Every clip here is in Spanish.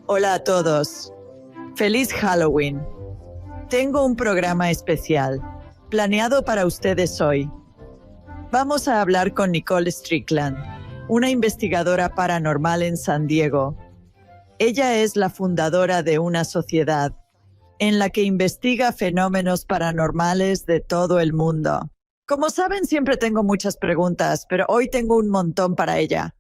Hola a todos. Feliz Halloween. Tengo un programa especial, planeado para ustedes hoy. Vamos a hablar con Nicole Strickland, una investigadora paranormal en San Diego. Ella es la fundadora de una sociedad en la que investiga fenómenos paranormales de todo el mundo. Como saben, siempre tengo muchas preguntas, pero hoy tengo un montón para ella.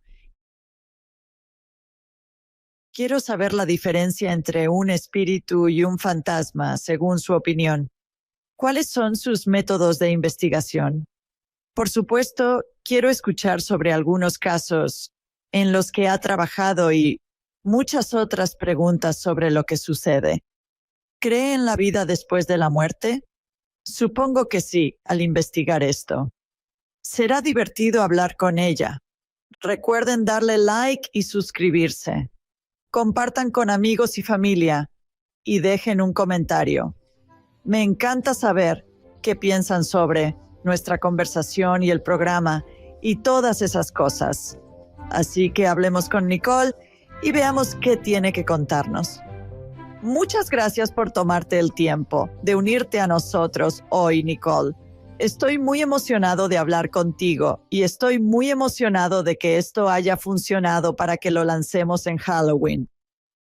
Quiero saber la diferencia entre un espíritu y un fantasma, según su opinión. ¿Cuáles son sus métodos de investigación? Por supuesto, quiero escuchar sobre algunos casos en los que ha trabajado y muchas otras preguntas sobre lo que sucede. ¿Cree en la vida después de la muerte? Supongo que sí, al investigar esto. Será divertido hablar con ella. Recuerden darle like y suscribirse. Compartan con amigos y familia y dejen un comentario. Me encanta saber qué piensan sobre nuestra conversación y el programa y todas esas cosas. Así que hablemos con Nicole y veamos qué tiene que contarnos. Muchas gracias por tomarte el tiempo de unirte a nosotros hoy, Nicole. Estoy muy emocionado de hablar contigo y estoy muy emocionado de que esto haya funcionado para que lo lancemos en Halloween.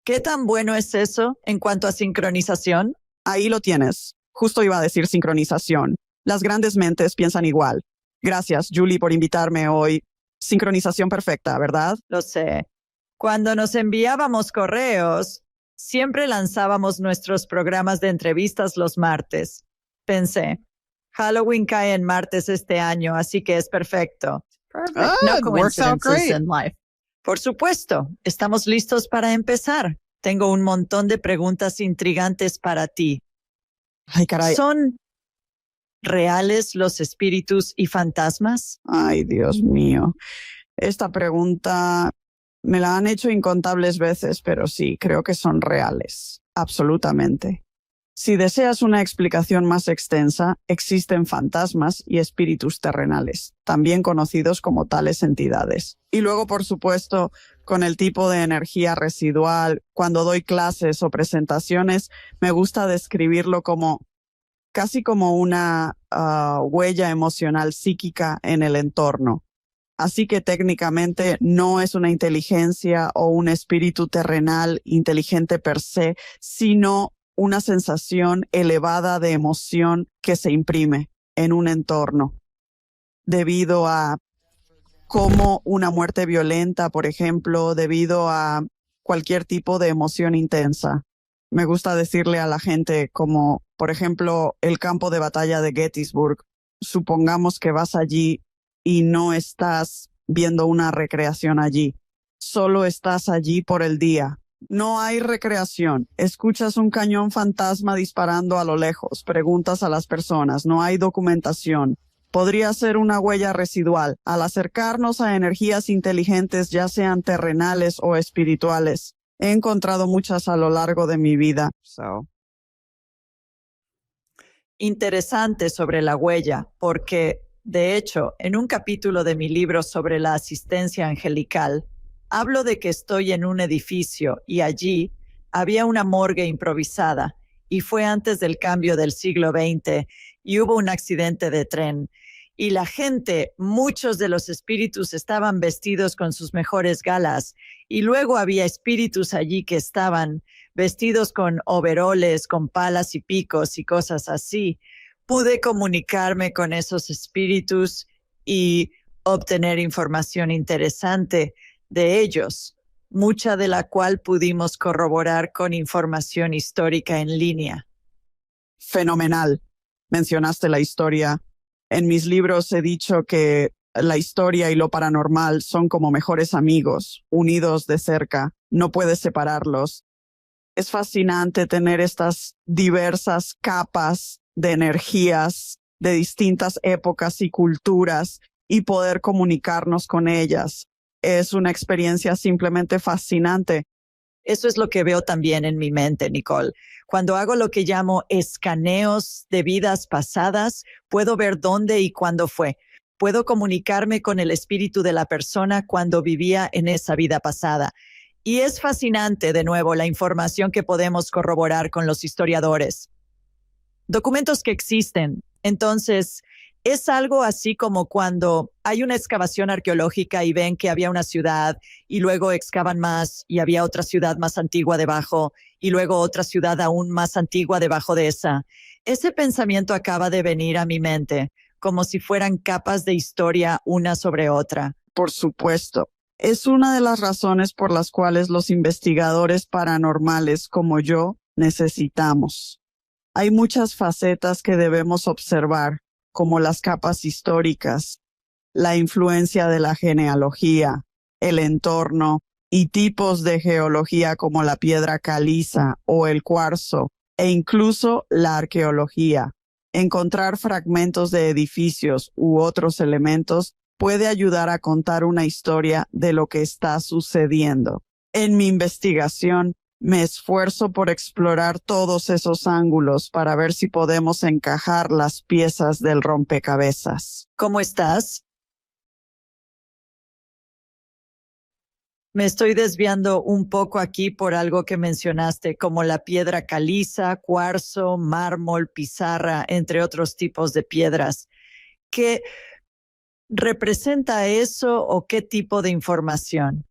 ¿Qué tan bueno es eso en cuanto a sincronización? Ahí lo tienes. Justo iba a decir sincronización. Las grandes mentes piensan igual. Gracias, Julie, por invitarme hoy. Sincronización perfecta, ¿verdad? Lo sé. Cuando nos enviábamos correos, siempre lanzábamos nuestros programas de entrevistas los martes. Pensé, Halloween cae en martes este año, así que es perfecto. It works out great. In life. Por supuesto, estamos listos para empezar. Tengo un montón de preguntas intrigantes para ti. Ay, caray. ¿Son reales los espíritus y fantasmas? Ay, Dios mío. Esta pregunta me la han hecho incontables veces, pero sí, creo que son reales. Absolutamente. Si deseas una explicación más extensa, existen fantasmas y espíritus terrenales, también conocidos como tales entidades. Y luego, por supuesto, con el tipo de energía residual, cuando doy clases o presentaciones, me gusta describirlo como casi como una huella emocional psíquica en el entorno. Así que técnicamente no es una inteligencia o un espíritu terrenal inteligente per se, sino una sensación elevada de emoción que se imprime en un entorno debido a como una muerte violenta, por ejemplo, debido a cualquier tipo de emoción intensa. Me gusta decirle a la gente como, por ejemplo, el campo de batalla de Gettysburg. Supongamos que vas allí y no estás viendo una recreación allí. Solo estás allí por el día. No hay recreación. Escuchas un cañón fantasma disparando a lo lejos. Preguntas a las personas. No hay documentación. Podría ser una huella residual. Al acercarnos a energías inteligentes, ya sean terrenales o espirituales, he encontrado muchas a lo largo de mi vida. Interesante sobre la huella, porque, de hecho, en un capítulo de mi libro sobre la asistencia angelical, hablo de que estoy en un edificio y allí había una morgue improvisada y fue antes del cambio del siglo XX y hubo un accidente de tren. Y la gente, muchos de los espíritus estaban vestidos con sus mejores galas y luego había espíritus allí que estaban vestidos con overoles, con palas y picos y cosas así. Pude comunicarme con esos espíritus y obtener información interesante de ellos, mucha de la cual pudimos corroborar con información histórica en línea. Fenomenal. Mencionaste la historia. En mis libros he dicho que la historia y lo paranormal son como mejores amigos, unidos de cerca. No puedes separarlos. Es fascinante tener estas diversas capas de energías de distintas épocas y culturas y poder comunicarnos con ellas. Es una experiencia simplemente fascinante. Eso es lo que veo también en mi mente, Nicole. Cuando hago lo que llamo escaneos de vidas pasadas, puedo ver dónde y cuándo fue. Puedo comunicarme con el espíritu de la persona cuando vivía en esa vida pasada. Y es fascinante, de nuevo, la información que podemos corroborar con los historiadores. Documentos que existen. Entonces, es algo así como cuando hay una excavación arqueológica y ven que había una ciudad y luego excavan más y había otra ciudad más antigua debajo y luego otra ciudad aún más antigua debajo de esa. Ese pensamiento acaba de venir a mi mente, como si fueran capas de historia una sobre otra. Por supuesto. Es una de las razones por las cuales los investigadores paranormales como yo necesitamos. Hay muchas facetas que debemos observar, como las capas históricas, la influencia de la genealogía, el entorno y tipos de geología como la piedra caliza o el cuarzo, e incluso la arqueología. Encontrar fragmentos de edificios u otros elementos puede ayudar a contar una historia de lo que está sucediendo. En mi investigación, me esfuerzo por explorar todos esos ángulos para ver si podemos encajar las piezas del rompecabezas. ¿Cómo estás? Me estoy desviando un poco aquí por algo que mencionaste, como la piedra caliza, cuarzo, mármol, pizarra, entre otros tipos de piedras. ¿Qué representa eso o qué tipo de información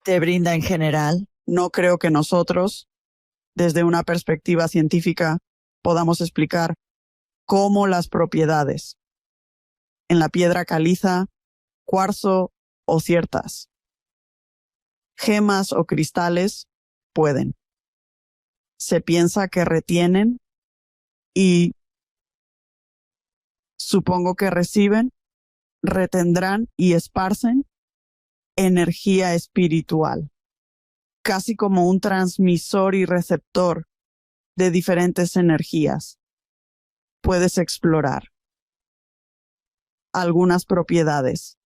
te brinda en general? No creo que nosotros, desde una perspectiva científica, podamos explicar cómo las propiedades en la piedra caliza, cuarzo o ciertas gemas o cristales pueden. Se piensa que retienen y supongo que reciben, retendrán y esparcen energía espiritual, casi como un transmisor y receptor de diferentes energías. Puedes explorar algunas propiedades.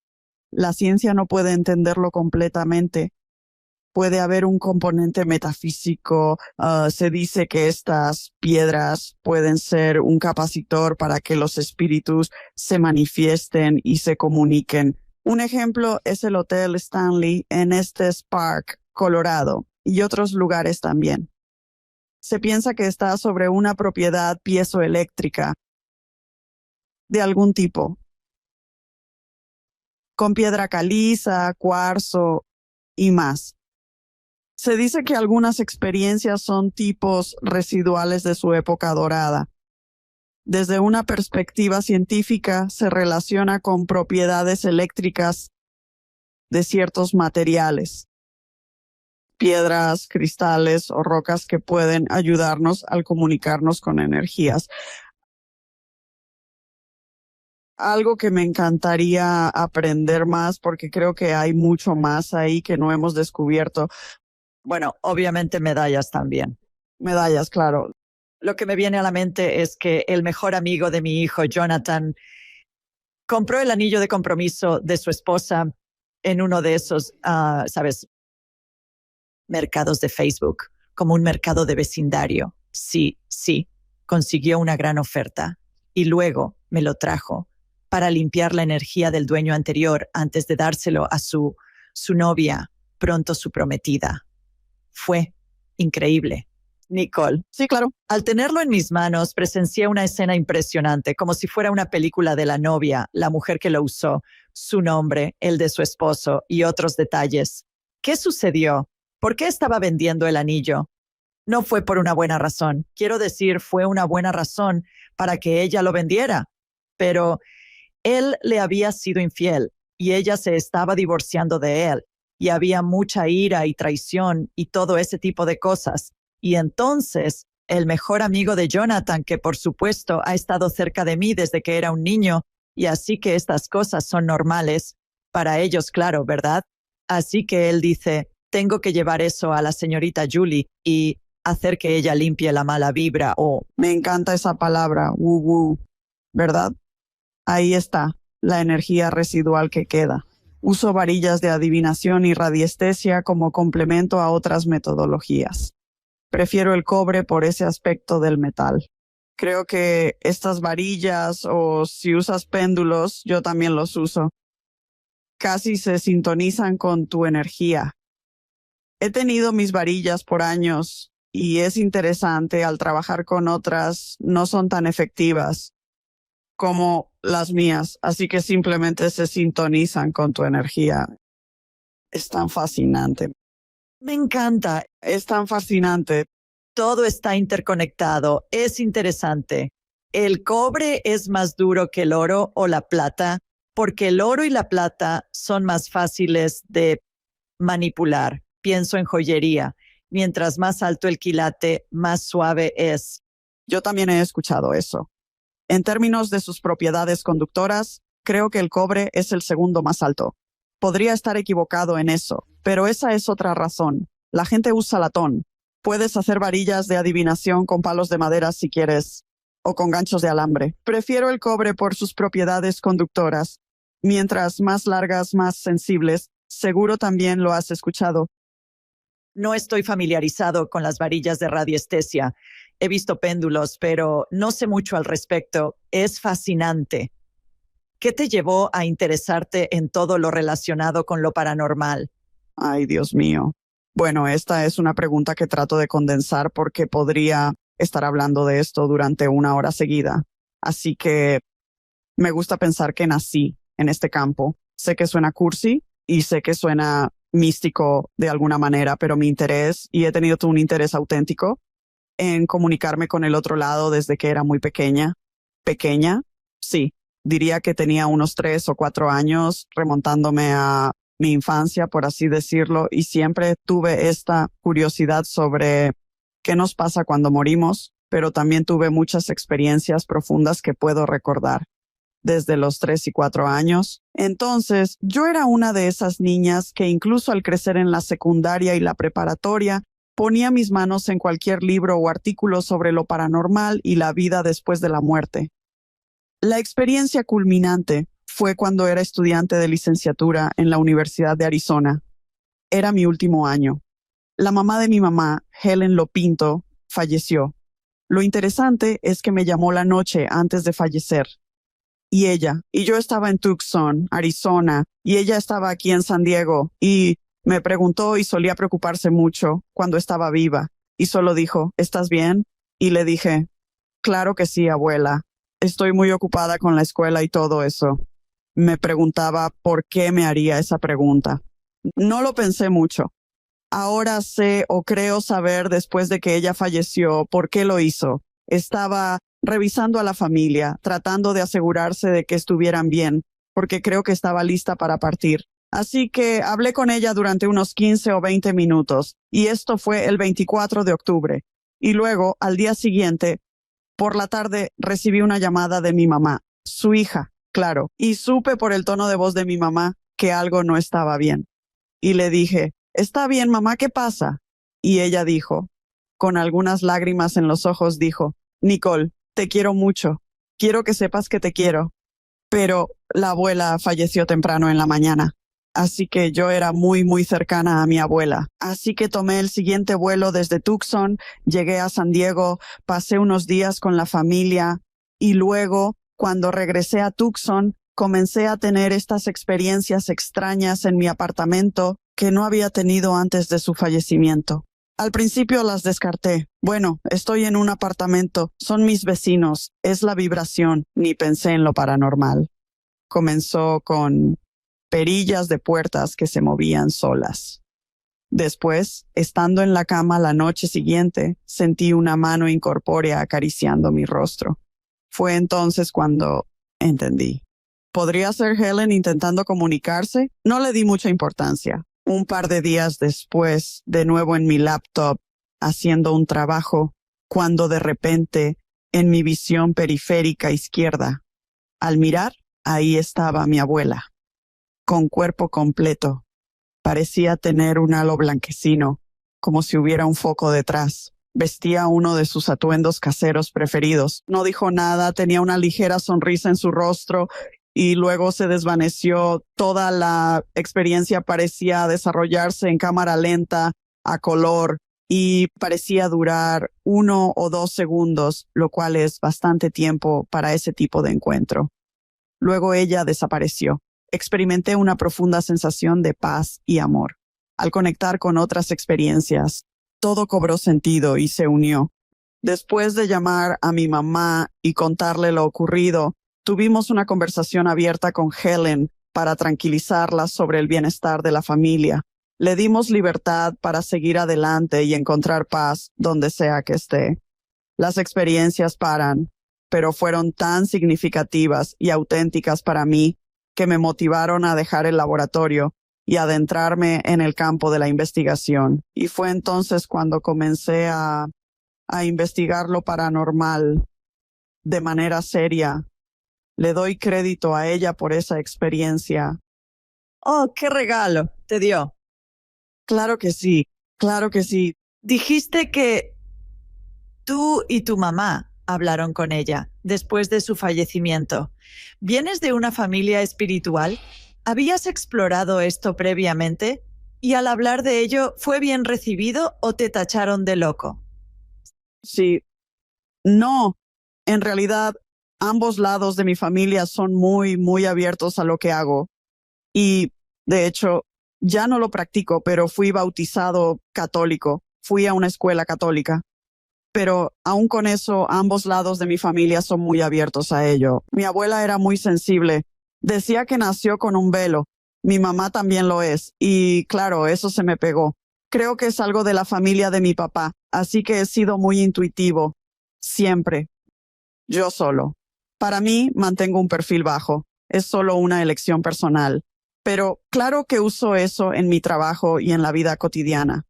La ciencia no puede entenderlo completamente. Puede haber un componente metafísico. Se dice que estas piedras pueden ser un capacitor para que los espíritus se manifiesten y se comuniquen. Un ejemplo es el Hotel Stanley en Estes Park, Colorado, y otros lugares también. Se piensa que está sobre una propiedad piezoeléctrica de algún tipo, con piedra caliza, cuarzo y más. Se dice que algunas experiencias son tipos residuales de su época dorada. Desde una perspectiva científica, se relaciona con propiedades eléctricas de ciertos materiales, piedras, cristales o rocas que pueden ayudarnos al comunicarnos con energías. Algo que me encantaría aprender más, porque creo que hay mucho más ahí que no hemos descubierto. Bueno, obviamente medallas también. Medallas, claro. Lo que me viene a la mente es que el mejor amigo de mi hijo, Jonathan, compró el anillo de compromiso de su esposa en uno de esos, ¿sabes? Mercados de Facebook, como un mercado de vecindario. Sí, consiguió una gran oferta y luego me lo trajo para limpiar la energía del dueño anterior antes de dárselo a su novia, pronto su prometida. Fue increíble. Nicole. Sí, claro. Al tenerlo en mis manos, presencié una escena impresionante, como si fuera una película de la novia, la mujer que lo usó, su nombre, el de su esposo y otros detalles. ¿Qué sucedió? ¿Por qué estaba vendiendo el anillo? No fue por una buena razón. Quiero decir, fue una buena razón para que ella lo vendiera. Pero él le había sido infiel y ella se estaba divorciando de él. Y había mucha ira y traición y todo ese tipo de cosas. Y entonces, el mejor amigo de Jonathan, que por supuesto ha estado cerca de mí desde que era un niño, y así que estas cosas son normales, para ellos, claro, ¿verdad? Así que él dice, tengo que llevar eso a la señorita Julie y hacer que ella limpie la mala vibra o... Me encanta esa palabra, woo-woo, ¿verdad? Ahí está, la energía residual que queda. Uso varillas de adivinación y radiestesia como complemento a otras metodologías. Prefiero el cobre por ese aspecto del metal. Creo que estas varillas o si usas péndulos, yo también los uso. Casi se sintonizan con tu energía. He tenido mis varillas por años y es interesante, al trabajar con otras no son tan efectivas como las mías, así que simplemente se sintonizan con tu energía. Es tan fascinante. Me encanta. Es tan fascinante. Todo está interconectado. Es interesante. ¿El cobre es más duro que el oro o la plata? Porque el oro y la plata son más fáciles de manipular. Pienso en joyería. Mientras más alto el quilate, más suave es. Yo también he escuchado eso. En términos de sus propiedades conductoras, creo que el cobre es el segundo más alto. Podría estar equivocado en eso, pero esa es otra razón. La gente usa latón. Puedes hacer varillas de adivinación con palos de madera si quieres, o con ganchos de alambre. Prefiero el cobre por sus propiedades conductoras. Mientras más largas, más sensibles. Seguro también lo has escuchado. No estoy familiarizado con las varillas de radiestesia. He visto péndulos, pero no sé mucho al respecto. Es fascinante. ¿Qué te llevó a interesarte en todo lo relacionado con lo paranormal? Ay, Dios mío. Bueno, esta es una pregunta que trato de condensar porque podría estar hablando de esto durante 1 hora seguida. Así que me gusta pensar que nací en este campo. Sé que suena cursi y sé que suena místico de alguna manera, pero mi interés, y he tenido un interés auténtico en comunicarme con el otro lado desde que era muy pequeña. Pequeña, sí. Diría que tenía unos 3 o 4 años, remontándome a mi infancia, por así decirlo, y siempre tuve esta curiosidad sobre qué nos pasa cuando morimos, pero también tuve muchas experiencias profundas que puedo recordar desde los 3 y 4 años. Entonces, yo era una de esas niñas que incluso al crecer en la secundaria y la preparatoria, ponía mis manos en cualquier libro o artículo sobre lo paranormal y la vida después de la muerte. La experiencia culminante fue cuando era estudiante de licenciatura en la Universidad de Arizona. Era mi último año. La mamá de mi mamá, Helen Lopinto, falleció. Lo interesante es que me llamó la noche antes de fallecer. Y yo estaba en Tucson, Arizona, y ella estaba aquí en San Diego, y me preguntó y solía preocuparse mucho cuando estaba viva, y solo dijo, ¿estás bien? Y le dije, claro que sí, abuela. Estoy muy ocupada con la escuela y todo eso. Me preguntaba por qué me haría esa pregunta. No lo pensé mucho. Ahora sé o creo saber después de que ella falleció por qué lo hizo. Estaba revisando a la familia, tratando de asegurarse de que estuvieran bien, porque creo que estaba lista para partir. Así que hablé con ella durante unos 15 o 20 minutos, y esto fue el 24 de octubre. Y luego, al día siguiente, por la tarde, recibí una llamada de mi mamá, su hija, claro, y supe por el tono de voz de mi mamá que algo no estaba bien. Y le dije, ¿está bien, mamá? ¿Qué pasa? Y ella dijo, con algunas lágrimas en los ojos, dijo, Nicole, te quiero mucho. Quiero que sepas que te quiero. Pero la abuela falleció temprano en la mañana. Así que yo era muy, muy cercana a mi abuela. Así que tomé el siguiente vuelo desde Tucson, llegué a San Diego, pasé unos días con la familia y luego, cuando regresé a Tucson, comencé a tener estas experiencias extrañas en mi apartamento que no había tenido antes de su fallecimiento. Al principio las descarté. Bueno, estoy en un apartamento, son mis vecinos, es la vibración, ni pensé en lo paranormal. Comenzó con perillas de puertas que se movían solas. Después, estando en la cama la noche siguiente, sentí una mano incorpórea acariciando mi rostro. Fue entonces cuando entendí. ¿Podría ser Helen intentando comunicarse? No le di mucha importancia. Un par de días después, de nuevo en mi laptop, haciendo un trabajo, cuando de repente, en mi visión periférica izquierda, al mirar, ahí estaba mi abuela, con cuerpo completo. Parecía tener un halo blanquecino, como si hubiera un foco detrás. Vestía uno de sus atuendos caseros preferidos. No dijo nada, tenía una ligera sonrisa en su rostro y luego se desvaneció. Toda la experiencia parecía desarrollarse en cámara lenta, a color, y parecía durar 1 o 2 segundos, lo cual es bastante tiempo para ese tipo de encuentro. Luego ella desapareció. Experimenté una profunda sensación de paz y amor. Al conectar con otras experiencias, todo cobró sentido y se unió. Después de llamar a mi mamá y contarle lo ocurrido, tuvimos una conversación abierta con Helen para tranquilizarla sobre el bienestar de la familia. Le dimos libertad para seguir adelante y encontrar paz donde sea que esté. Las experiencias paran, pero fueron tan significativas y auténticas para mí que me motivaron a dejar el laboratorio y adentrarme en el campo de la investigación. Y fue entonces cuando comencé a investigar lo paranormal de manera seria. Le doy crédito a ella por esa experiencia. Oh, qué regalo te dio. Claro que sí, claro que sí. Dijiste que tú y tu mamá hablaron con ella después de su fallecimiento. ¿Vienes de una familia espiritual? ¿Habías explorado esto previamente? ¿Y al hablar de ello fue bien recibido o te tacharon de loco? Sí. No, en realidad, ambos lados de mi familia son muy, muy abiertos a lo que hago. Y, de hecho, ya no lo practico, pero fui bautizado católico. Fui a una escuela católica. Pero aún con eso, ambos lados de mi familia son muy abiertos a ello. Mi abuela era muy sensible. Decía que nació con un velo. Mi mamá también lo es. Y claro, eso se me pegó. Creo que es algo de la familia de mi papá, así que he sido muy intuitivo. Siempre. Yo solo. Para mí, mantengo un perfil bajo. Es solo una elección personal. Pero claro que uso eso en mi trabajo y en la vida cotidiana.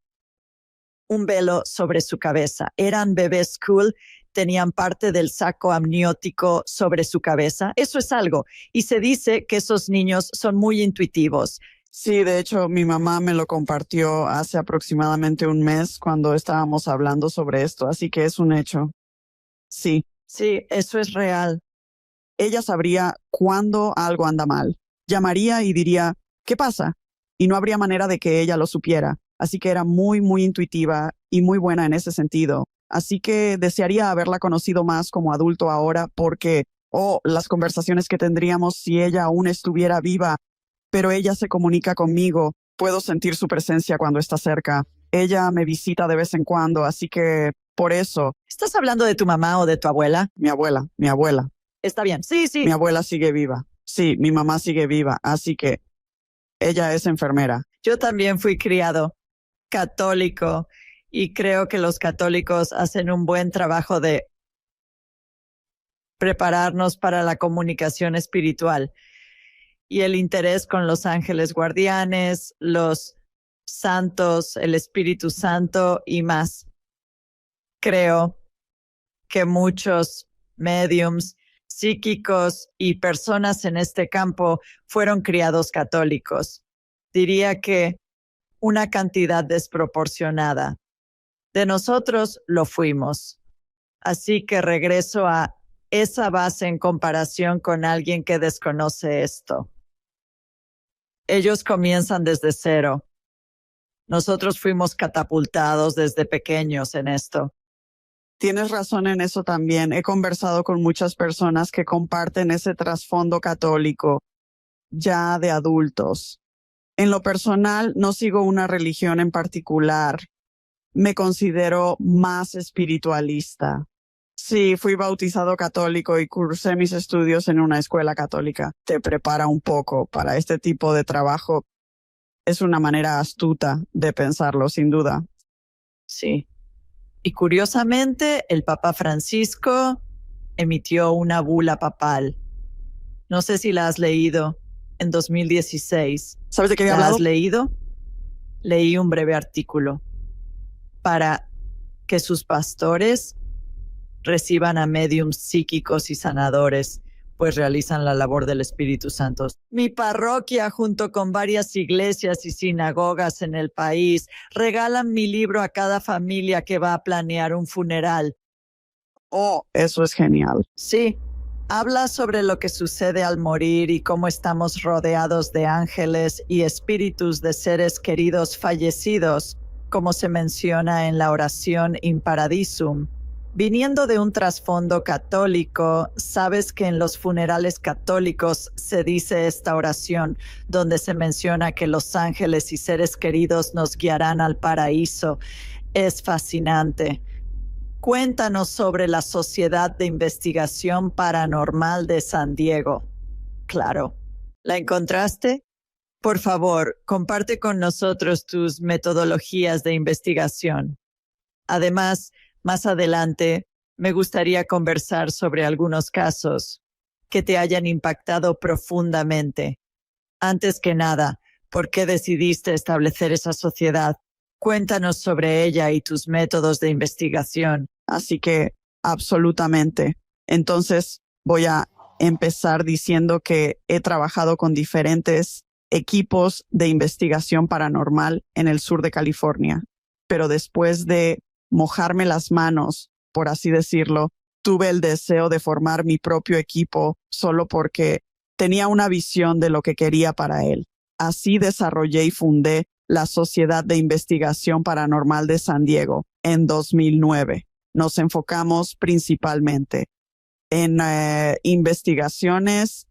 Un velo sobre su cabeza. Eran bebés cool, tenían parte del saco amniótico sobre su cabeza. Eso es algo. Y se dice que esos niños son muy intuitivos. Sí, de hecho, mi mamá me lo compartió hace aproximadamente un mes cuando estábamos hablando sobre esto, así que es un hecho. Sí. Sí, eso es real. Ella sabría cuándo algo anda mal. Llamaría y diría, ¿qué pasa? Y no habría manera de que ella lo supiera. Así que era muy, muy intuitiva y muy buena en ese sentido. Así que desearía haberla conocido más como adulto ahora porque, las conversaciones que tendríamos si ella aún estuviera viva. Pero ella se comunica conmigo. Puedo sentir su presencia cuando está cerca. Ella me visita de vez en cuando, así que por eso. ¿Estás hablando de tu mamá o de tu abuela? Mi abuela. Está bien. Sí, sí. Mi abuela sigue viva. Sí, mi mamá sigue viva, así que ella es enfermera. Yo también fui criado católico y creo que los católicos hacen un buen trabajo de prepararnos para la comunicación espiritual y el interés con los ángeles guardianes, los santos, el Espíritu Santo y más. Creo que muchos médiums, psíquicos y personas en este campo fueron criados católicos. Diría que una cantidad desproporcionada. De nosotros lo fuimos. Así que regreso a esa base en comparación con alguien que desconoce esto. Ellos comienzan desde cero. Nosotros fuimos catapultados desde pequeños en esto. Tienes razón en eso también. He conversado con muchas personas que comparten ese trasfondo católico, ya de adultos. En lo personal, no sigo una religión en particular. Me considero más espiritualista. Sí, fui bautizado católico y cursé mis estudios en una escuela católica. Te prepara un poco para este tipo de trabajo. Es una manera astuta de pensarlo, sin duda. Sí. Y curiosamente, el Papa Francisco emitió una bula papal. No sé si la has leído, en 2016. ¿Sabes de qué había ¿La hablado? has leído? Leí un breve artículo para que sus pastores reciban a médiums psíquicos y sanadores, pues realizan la labor del Espíritu Santo. Mi parroquia, junto con varias iglesias y sinagogas en el país, regalan mi libro a cada familia que va a planear un funeral. Oh, eso es genial. Sí, habla sobre lo que sucede al morir y cómo estamos rodeados de ángeles y espíritus de seres queridos fallecidos, como se menciona en la oración In Paradisum. Viniendo de un trasfondo católico, sabes que en los funerales católicos se dice esta oración, donde se menciona que los ángeles y seres queridos nos guiarán al paraíso. Es fascinante. Cuéntanos sobre la Sociedad de Investigación Paranormal de San Diego. Claro. ¿La encontraste? Por favor, comparte con nosotros tus metodologías de investigación. Además, más adelante, me gustaría conversar sobre algunos casos que te hayan impactado profundamente. Antes que nada, ¿por qué decidiste establecer esa sociedad? Cuéntanos sobre ella y tus métodos de investigación. Así que, absolutamente. Entonces, voy a empezar diciendo que he trabajado con diferentes equipos de investigación paranormal en el sur de California. Pero después de mojarme las manos, por así decirlo, tuve el deseo de formar mi propio equipo solo porque tenía una visión de lo que quería para él. Así desarrollé y fundé la Sociedad de Investigación Paranormal de San Diego en 2009. Nos enfocamos principalmente en investigaciones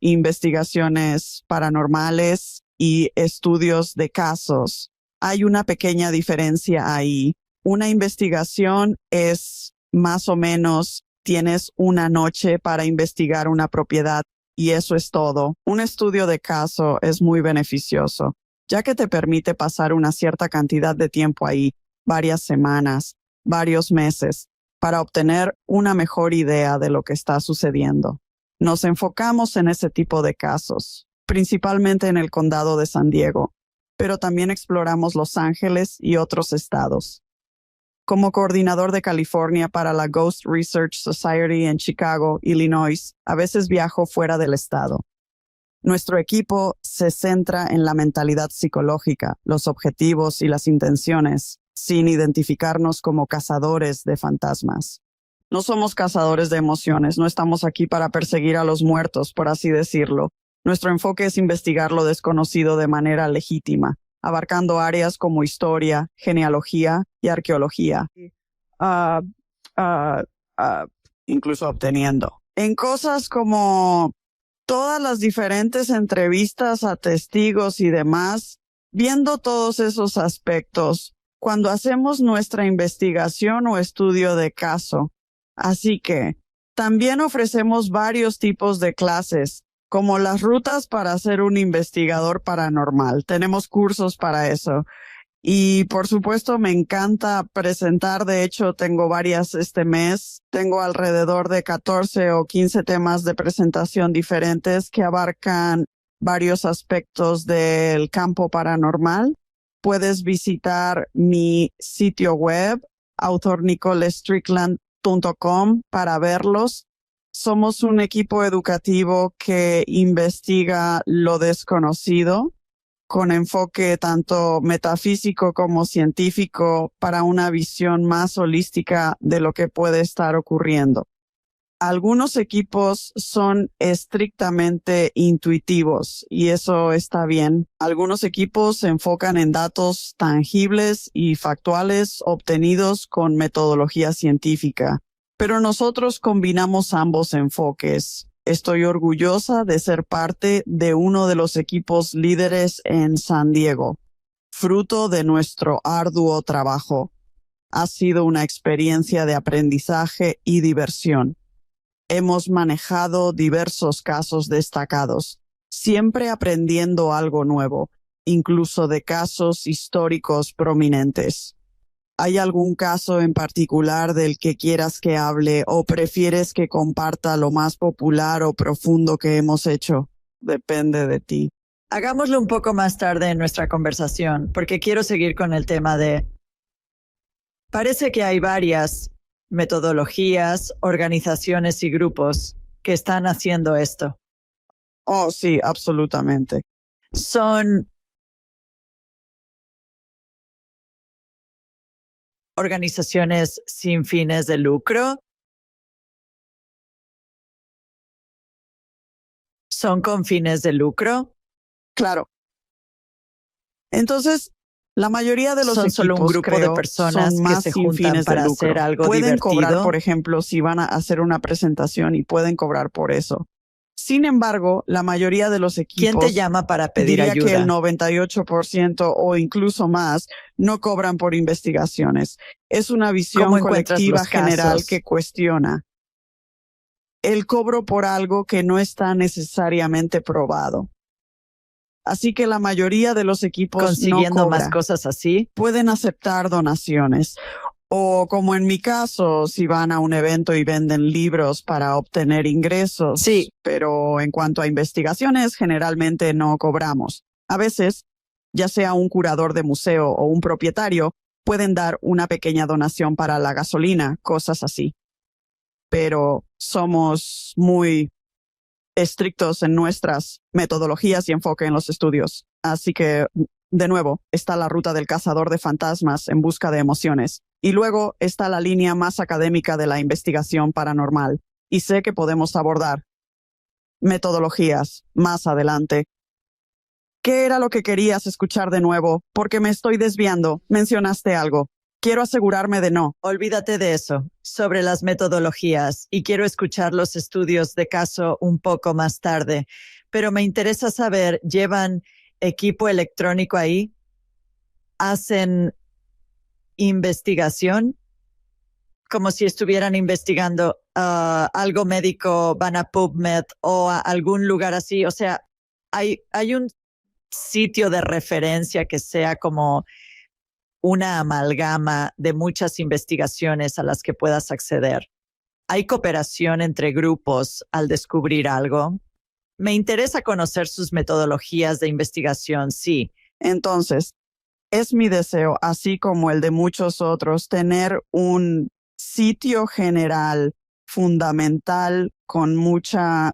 paranormales y estudios de casos. Hay una pequeña diferencia ahí. Una investigación es más o menos, tienes una noche para investigar una propiedad y eso es todo. Un estudio de caso es muy beneficioso, ya que te permite pasar una cierta cantidad de tiempo ahí, varias semanas, varios meses, para obtener una mejor idea de lo que está sucediendo. Nos enfocamos en ese tipo de casos, principalmente en el condado de San Diego, pero también exploramos Los Ángeles y otros estados. Como coordinador de California para la Ghost Research Society en Chicago, Illinois, a veces viajo fuera del estado. Nuestro equipo se centra en la mentalidad psicológica, los objetivos y las intenciones, sin identificarnos como cazadores de fantasmas. No somos cazadores de emociones, no estamos aquí para perseguir a los muertos, por así decirlo. Nuestro enfoque es investigar lo desconocido de manera legítima, abarcando áreas como historia, genealogía y arqueología. Incluso obteniendo. En cosas como todas las diferentes entrevistas a testigos y demás, viendo todos esos aspectos, cuando hacemos nuestra investigación o estudio de caso. Así que también ofrecemos varios tipos de clases, como las rutas para ser un investigador paranormal. Tenemos cursos para eso. Y por supuesto me encanta presentar, de hecho tengo varias este mes, tengo alrededor de 14 o 15 temas de presentación diferentes que abarcan varios aspectos del campo paranormal. Puedes visitar mi sitio web, authornicolestrickland.com, para verlos. Somos un equipo educativo que investiga lo desconocido, con enfoque tanto metafísico como científico para una visión más holística de lo que puede estar ocurriendo. Algunos equipos son estrictamente intuitivos y eso está bien. Algunos equipos se enfocan en datos tangibles y factuales obtenidos con metodología científica, pero nosotros combinamos ambos enfoques. Estoy orgullosa de ser parte de uno de los equipos líderes en San Diego, fruto de nuestro arduo trabajo. Ha sido una experiencia de aprendizaje y diversión. Hemos manejado diversos casos destacados, siempre aprendiendo algo nuevo, incluso de casos históricos prominentes. ¿Hay algún caso en particular del que quieras que hable o prefieres que comparta lo más popular o profundo que hemos hecho? Depende de ti. Hagámoslo un poco más tarde en nuestra conversación, porque quiero seguir con el tema de... Parece que hay varias metodologías, organizaciones y grupos que están haciendo esto. Oh, sí, absolutamente. Son organizaciones sin fines de lucro. ¿Son con fines de lucro? Claro. Entonces, La mayoría de los Son equipos, solo un grupo de creo, personas son que más se sin juntan fines de para lucro. hacer algo Pueden cobrar, divertido. por ejemplo, si van a hacer una presentación y pueden cobrar por eso. Sin embargo, la mayoría de los ¿Quién equipos, te llama para pedir diría que el ayuda? 98% o incluso más, no cobran por investigaciones. Es una ¿Cómo visión encuentras colectiva los general casos? que cuestiona el cobro por algo que no está necesariamente probado. Así que la mayoría de los equipos no ¿Consiguiendo más cobra. cosas así? Pueden aceptar donaciones. O como en mi caso, si van a un evento y venden libros para obtener ingresos. Sí. Pero en cuanto a investigaciones, generalmente no cobramos. A veces, ya sea un curador de museo o un propietario, pueden dar una pequeña donación para la gasolina, cosas así. Pero somos muy estrictos en nuestras metodologías y enfoque en los estudios. Así que, de nuevo, está la ruta del cazador de fantasmas en busca de emociones. Y luego está la línea más académica de la investigación paranormal. Y sé que podemos abordar metodologías más adelante. ¿Qué era lo que querías escuchar de nuevo? Porque me estoy desviando. Mencionaste algo. Quiero asegurarme de no. Olvídate de eso, sobre las metodologías, y quiero escuchar los estudios de caso un poco más tarde. Pero me interesa saber, ¿llevan equipo electrónico ahí? ¿Hacen investigación? Como si estuvieran investigando algo médico, van a PubMed o a algún lugar así. O sea, hay un sitio de referencia que sea como una amalgama de muchas investigaciones a las que puedas acceder. ¿Hay cooperación entre grupos al descubrir algo? Me interesa conocer sus metodologías de investigación, sí. Entonces, es mi deseo, así como el de muchos otros, tener un sitio general fundamental con mucha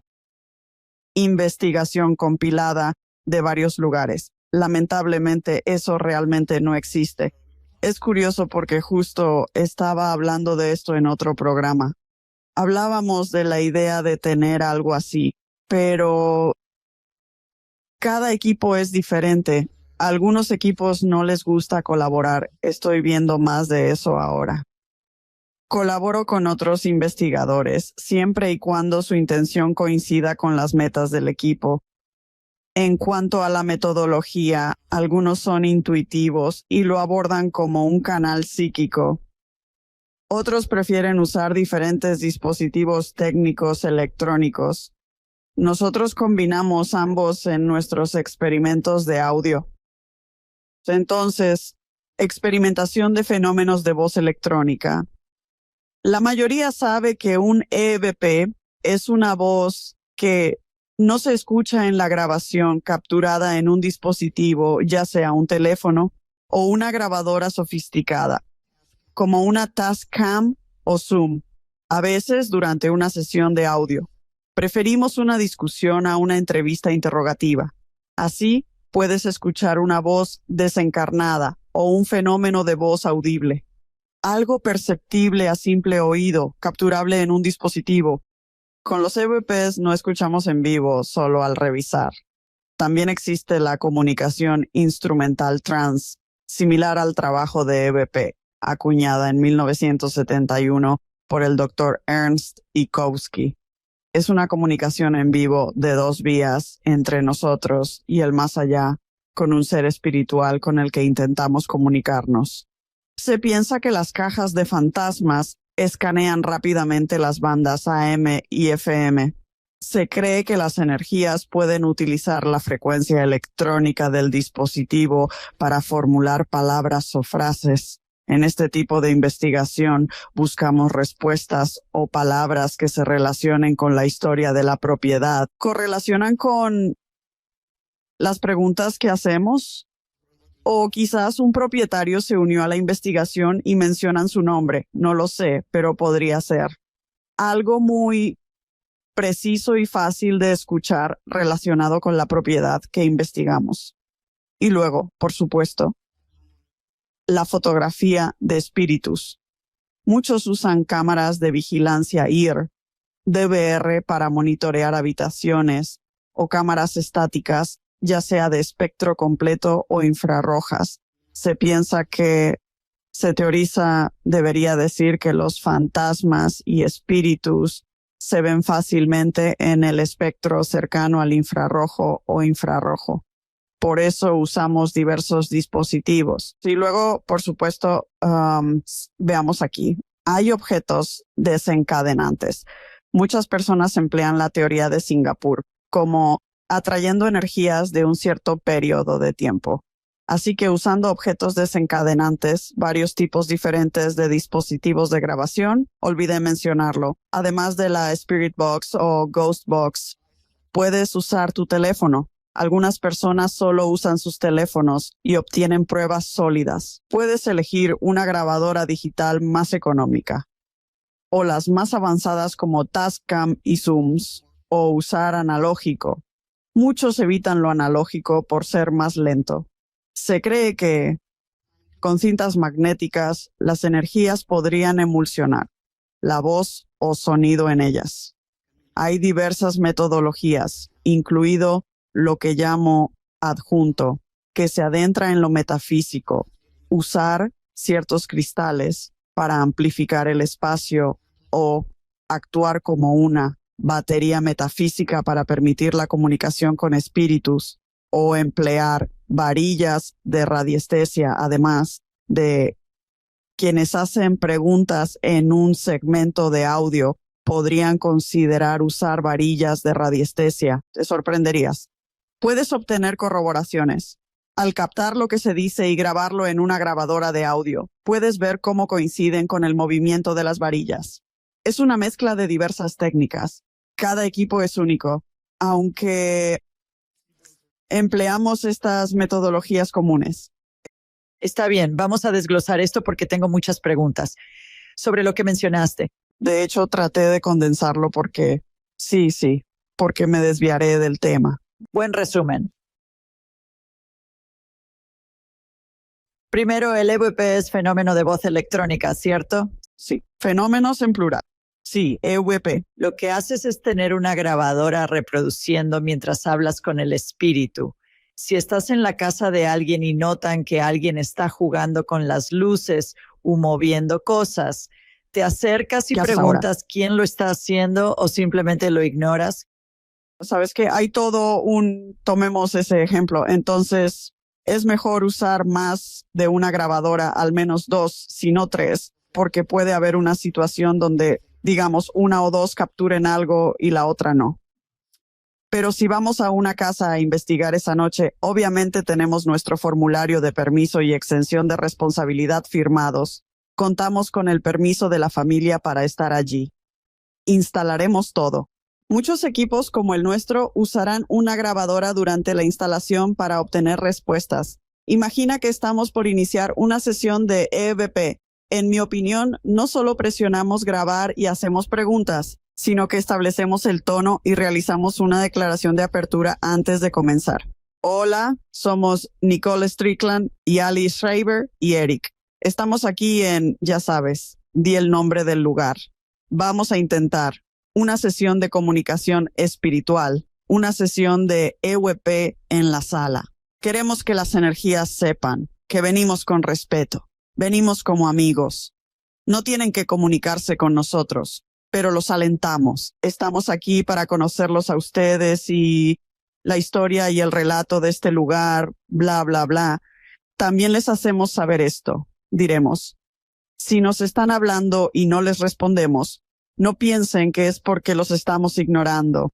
investigación compilada de varios lugares. Lamentablemente, eso realmente no existe. Es curioso porque justo estaba hablando de esto en otro programa. Hablábamos de la idea de tener algo así, pero cada equipo es diferente. A algunos equipos no les gusta colaborar. Estoy viendo más de eso ahora. Colaboro con otros investigadores, siempre y cuando su intención coincida con las metas del equipo. En cuanto a la metodología, algunos son intuitivos y lo abordan como un canal psíquico. Otros prefieren usar diferentes dispositivos técnicos electrónicos. Nosotros combinamos ambos en nuestros experimentos de audio. Entonces, experimentación de fenómenos de voz electrónica. La mayoría sabe que un EVP es una voz que no se escucha en la grabación capturada en un dispositivo, ya sea un teléfono o una grabadora sofisticada, como una Tascam o Zoom, a veces durante una sesión de audio. Preferimos una discusión a una entrevista interrogativa. Así, puedes escuchar una voz desencarnada o un fenómeno de voz audible. Algo perceptible a simple oído, capturable en un dispositivo. Con los EVPs no escuchamos en vivo, solo al revisar. También existe la comunicación instrumental trans, similar al trabajo de EVP, acuñada en 1971 por el Dr. Ernst Ikowski. Es una comunicación en vivo de 2 vías entre nosotros y el más allá, con un ser espiritual con el que intentamos comunicarnos. Se piensa que las cajas de fantasmas escanean rápidamente las bandas AM y FM. Se cree que las energías pueden utilizar la frecuencia electrónica del dispositivo para formular palabras o frases. En este tipo de investigación buscamos respuestas o palabras que se relacionen con la historia de la propiedad. ¿Correlacionan con las preguntas que hacemos? O quizás un propietario se unió a la investigación y mencionan su nombre. No lo sé, pero podría ser. Algo muy preciso y fácil de escuchar relacionado con la propiedad que investigamos. Y luego, por supuesto, la fotografía de espíritus. Muchos usan cámaras de vigilancia IR, DVR para monitorear habitaciones, o cámaras estáticas, ya sea de espectro completo o infrarrojas. Se piensa que se teoriza, debería decir, que los fantasmas y espíritus se ven fácilmente en el espectro cercano al infrarrojo o infrarrojo. Por eso usamos diversos dispositivos. Y luego, por supuesto, veamos aquí. Hay objetos desencadenantes. Muchas personas emplean la teoría de Singapur como atrayendo energías de un cierto periodo de tiempo. Así que usando objetos desencadenantes, varios tipos diferentes de dispositivos de grabación, olvidé mencionarlo, además de la Spirit Box o Ghost Box, puedes usar tu teléfono. Algunas personas solo usan sus teléfonos y obtienen pruebas sólidas. Puedes elegir una grabadora digital más económica, o las más avanzadas como Tascam y Zooms, o usar analógico. Muchos evitan lo analógico por ser más lento. Se cree que, con cintas magnéticas, las energías podrían emulsionar la voz o sonido en ellas. Hay diversas metodologías, incluido lo que llamo adjunto, que se adentra en lo metafísico, usar ciertos cristales para amplificar el espacio o actuar como una batería metafísica para permitir la comunicación con espíritus, o emplear varillas de radiestesia, además de quienes hacen preguntas en un segmento de audio podrían considerar usar varillas de radiestesia. Te sorprenderías. Puedes obtener corroboraciones. Al captar lo que se dice y grabarlo en una grabadora de audio, puedes ver cómo coinciden con el movimiento de las varillas. Es una mezcla de diversas técnicas. Cada equipo es único, aunque empleamos estas metodologías comunes. Está bien, vamos a desglosar esto porque tengo muchas preguntas sobre lo que mencionaste. De hecho, traté de condensarlo porque porque me desviaré del tema. Buen resumen. Primero, el EVP es fenómeno de voz electrónica, ¿cierto? Sí, fenómenos en plural. Sí, EVP. Lo que haces es tener una grabadora reproduciendo mientras hablas con el espíritu. Si estás en la casa de alguien y notan que alguien está jugando con las luces o moviendo cosas, ¿te acercas y preguntas quién lo está haciendo o simplemente lo ignoras? Sabes que hay tomemos ese ejemplo, entonces es mejor usar más de una grabadora, al menos 2, si no 3, porque puede haber una situación donde, digamos, 1 o 2 capturen algo y la otra no. Pero si vamos a una casa a investigar esa noche, obviamente tenemos nuestro formulario de permiso y exención de responsabilidad firmados. Contamos con el permiso de la familia para estar allí. Instalaremos todo. Muchos equipos como el nuestro usarán una grabadora durante la instalación para obtener respuestas. Imagina que estamos por iniciar una sesión de EVP. En mi opinión, no solo presionamos grabar y hacemos preguntas, sino que establecemos el tono y realizamos una declaración de apertura antes de comenzar. Hola, somos Nicole Strickland y Ali Schreiber y Eric. Estamos aquí en, ya sabes, di el nombre del lugar. Vamos a intentar una sesión de comunicación espiritual, una sesión de EVP en la sala. Queremos que las energías sepan que venimos con respeto, venimos como amigos. No tienen que comunicarse con nosotros, pero los alentamos. Estamos aquí para conocerlos a ustedes y la historia y el relato de este lugar, bla, bla, bla. También les hacemos saber esto. Diremos, si nos están hablando y no les respondemos, no piensen que es porque los estamos ignorando.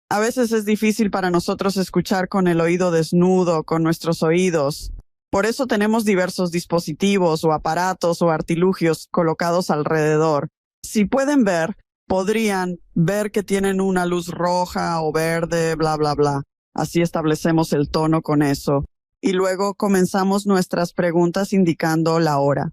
A veces es difícil para nosotros escuchar con el oído desnudo, con nuestros oídos. Por eso tenemos diversos dispositivos o aparatos o artilugios colocados alrededor. Si pueden ver, podrían ver que tienen una luz roja o verde, bla, bla, bla. Así establecemos el tono con eso. Y luego comenzamos nuestras preguntas indicando la hora.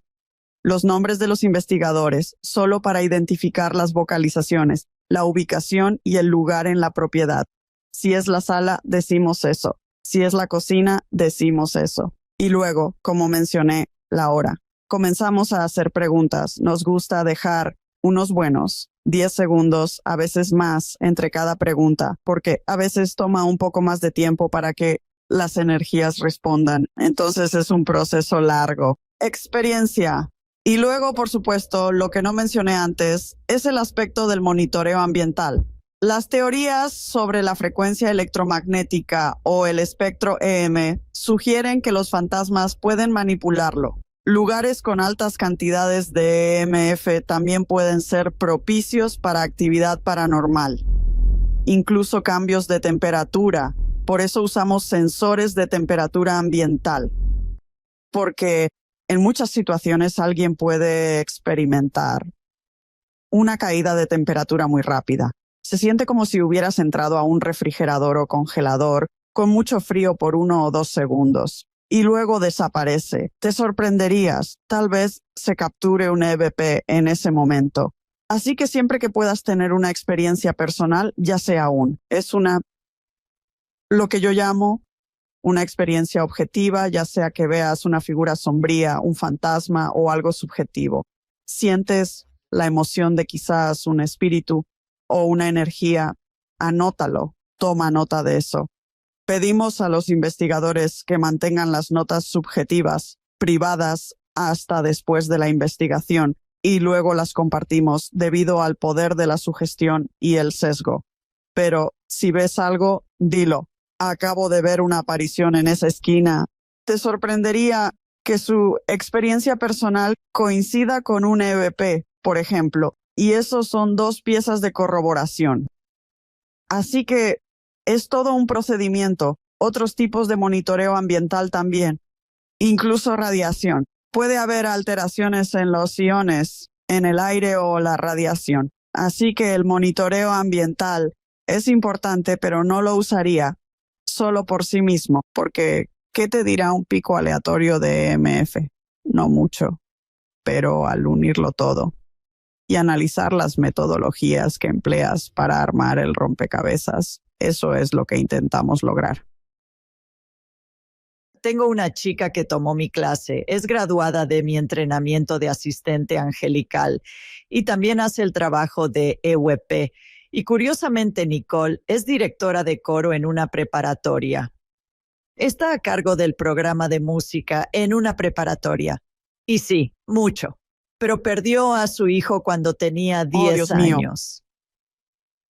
Los nombres de los investigadores, solo para identificar las vocalizaciones, la ubicación y el lugar en la propiedad. Si es la sala, decimos eso. Si es la cocina, decimos eso. Y luego, como mencioné, la hora. Comenzamos a hacer preguntas. Nos gusta dejar unos buenos 10 segundos, a veces más, entre cada pregunta, porque a veces toma un poco más de tiempo para que las energías respondan. Entonces es un proceso largo. Experiencia. Y luego, por supuesto, lo que no mencioné antes es el aspecto del monitoreo ambiental. Las teorías sobre la frecuencia electromagnética o el espectro EM sugieren que los fantasmas pueden manipularlo. Lugares con altas cantidades de EMF también pueden ser propicios para actividad paranormal. Incluso cambios de temperatura. Por eso usamos sensores de temperatura ambiental. Porque en muchas situaciones alguien puede experimentar una caída de temperatura muy rápida. Se siente como si hubieras entrado a un refrigerador o congelador con mucho frío por 1 o 2 segundos y luego desaparece. Te sorprenderías, tal vez se capture un EVP en ese momento. Así que siempre que puedas tener una experiencia personal, ya sea lo que yo llamo una experiencia objetiva, ya sea que veas una figura sombría, un fantasma o algo subjetivo. Sientes la emoción de quizás un espíritu o una energía, anótalo, toma nota de eso. Pedimos a los investigadores que mantengan las notas subjetivas, privadas, hasta después de la investigación y luego las compartimos debido al poder de la sugestión y el sesgo. Pero si ves algo, dilo. Acabo de ver una aparición en esa esquina. Te sorprendería que su experiencia personal coincida con un EVP, por ejemplo, y esos son 2 piezas de corroboración. Así que es todo un procedimiento. Otros tipos de monitoreo ambiental también, incluso radiación. Puede haber alteraciones en los iones, en el aire o la radiación. Así que el monitoreo ambiental es importante, pero no lo usaría solo por sí mismo, porque ¿qué te dirá un pico aleatorio de EMF? No mucho, pero al unirlo todo y analizar las metodologías que empleas para armar el rompecabezas, eso es lo que intentamos lograr. Tengo una chica que tomó mi clase, es graduada de mi entrenamiento de asistente angelical y también hace el trabajo de EWP. Y curiosamente, Nicole es directora de coro en una preparatoria. Está a cargo del programa de música en una preparatoria. Y sí, mucho. Pero perdió a su hijo cuando tenía 10 Dios mío. años.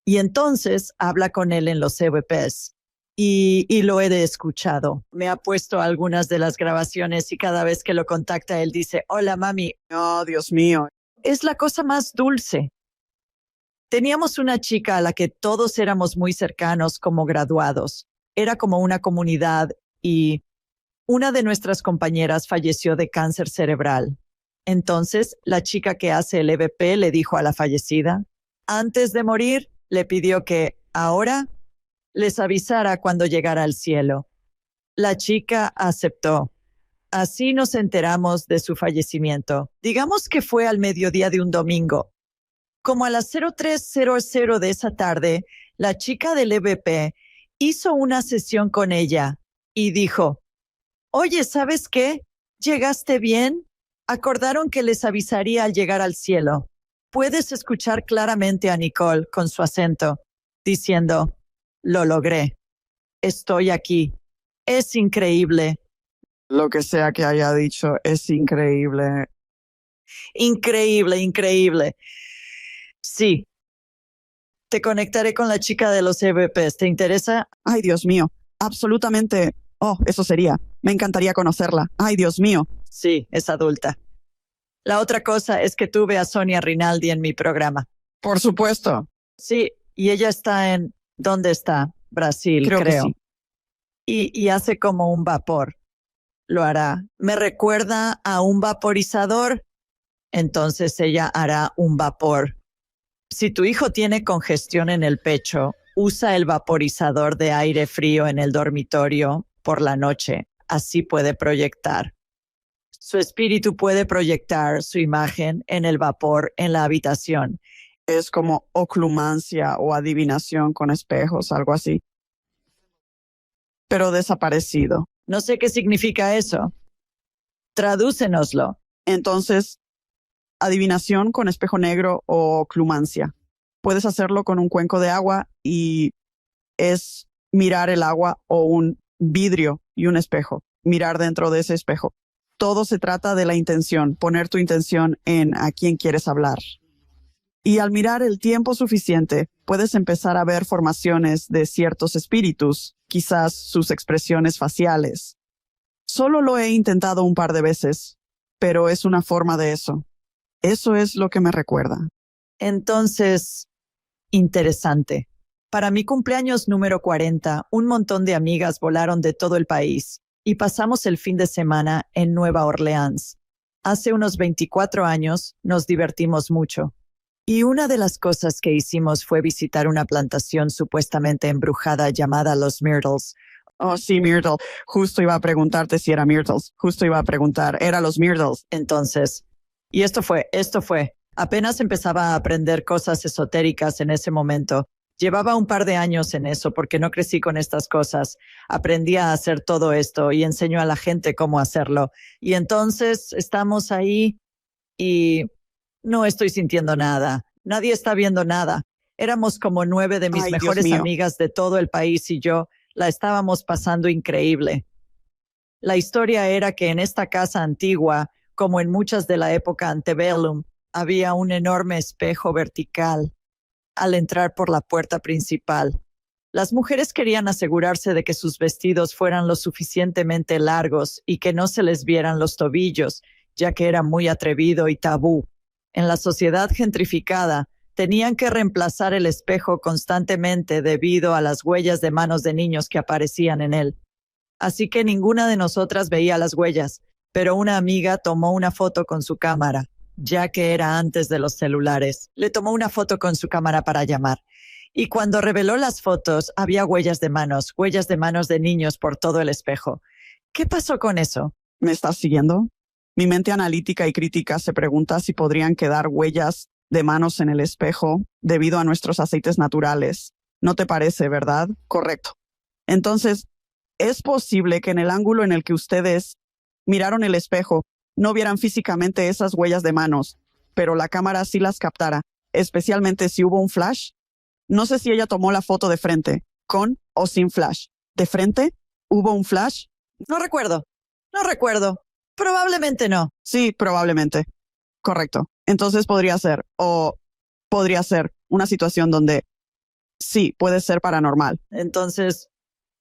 Y entonces habla con él en los EVPs. Y lo he escuchado. Me ha puesto algunas de las grabaciones y cada vez que lo contacta él dice, hola mami. Oh, Dios mío. Es la cosa más dulce. Teníamos una chica a la que todos éramos muy cercanos como graduados. Era como una comunidad y una de nuestras compañeras falleció de cáncer cerebral. Entonces, la chica que hace el EVP le dijo a la fallecida, antes de morir, le pidió que ahora les avisara cuando llegara al cielo. La chica aceptó. Así nos enteramos de su fallecimiento. Digamos que fue al mediodía de un domingo. Como a las 03:00 de esa tarde, la chica del EVP hizo una sesión con ella y dijo, oye, ¿sabes qué? ¿Llegaste bien? Acordaron que les avisaría al llegar al cielo. Puedes escuchar claramente a Nicole con su acento, diciendo, lo logré. Estoy aquí. Es increíble. Lo que sea que haya dicho es increíble. Increíble, increíble. Sí. Te conectaré con la chica de los EVPs. ¿Te interesa? Ay, Dios mío. Absolutamente. Oh, eso sería. Me encantaría conocerla. Ay, Dios mío. Sí, es adulta. La otra cosa es que tuve a Sonia Rinaldi en mi programa. Por supuesto. Sí, y ella está en... ¿Dónde está? Brasil, creo. Que sí. Y hace como un vapor. Lo hará. Me recuerda a un vaporizador. Entonces ella hará un vapor. Si tu hijo tiene congestión en el pecho, usa el vaporizador de aire frío en el dormitorio por la noche. Así puede proyectar. Su espíritu puede proyectar su imagen en el vapor en la habitación. Es como oclumancia o adivinación con espejos, algo así. Pero desaparecido. No sé qué significa eso. Tradúcenoslo. Entonces, adivinación con espejo negro o oclumancia. Puedes hacerlo con un cuenco de agua y es mirar el agua o un vidrio y un espejo. Mirar dentro de ese espejo. Todo se trata de la intención, poner tu intención en a quién quieres hablar. Y al mirar el tiempo suficiente, puedes empezar a ver formaciones de ciertos espíritus, quizás sus expresiones faciales. Solo lo he intentado un par de veces, pero es una forma de eso. Eso es lo que me recuerda. Entonces, interesante. Para mi cumpleaños número 40, un montón de amigas volaron de todo el país y pasamos el fin de semana en Nueva Orleans. Hace unos 24 años nos divertimos mucho. Y una de las cosas que hicimos fue visitar una plantación supuestamente embrujada llamada Los Myrtles. Oh, sí, Myrtle. Justo iba a preguntarte si era Myrtles. Justo iba a preguntar, ¿era los Myrtles? Entonces, y esto fue. Apenas empezaba a aprender cosas esotéricas en ese momento. Llevaba un par de años en eso porque no crecí con estas cosas. Aprendí a hacer todo esto y enseño a la gente cómo hacerlo. Y entonces estamos ahí y no estoy sintiendo nada. Nadie está viendo nada. Éramos como 9 de mis mejores amigas de todo el país y yo la estábamos pasando increíble. La historia era que en esta casa antigua, como en muchas de la época antebellum, había un enorme espejo vertical al entrar por la puerta principal. Las mujeres querían asegurarse de que sus vestidos fueran lo suficientemente largos y que no se les vieran los tobillos, ya que era muy atrevido y tabú. En la sociedad gentrificada, tenían que reemplazar el espejo constantemente debido a las huellas de manos de niños que aparecían en él. Así que ninguna de nosotras veía las huellas, pero una amiga tomó una foto con su cámara, ya que era antes de los celulares. Le tomó una foto con su cámara para llamar. Y cuando reveló las fotos, había huellas de manos de niños por todo el espejo. ¿Qué pasó con eso? ¿Me estás siguiendo? Mi mente analítica y crítica se pregunta si podrían quedar huellas de manos en el espejo debido a nuestros aceites naturales. ¿No te parece, verdad? Correcto. Entonces, ¿es posible que en el ángulo en el que ustedes miraron el espejo no vieran físicamente esas huellas de manos, pero la cámara sí las captara, especialmente si hubo un flash? No sé si ella tomó la foto de frente, con o sin flash. ¿De frente? ¿Hubo un flash? No recuerdo. Probablemente no. Sí, probablemente. Correcto. Entonces podría ser una situación donde sí, puede ser paranormal. Entonces,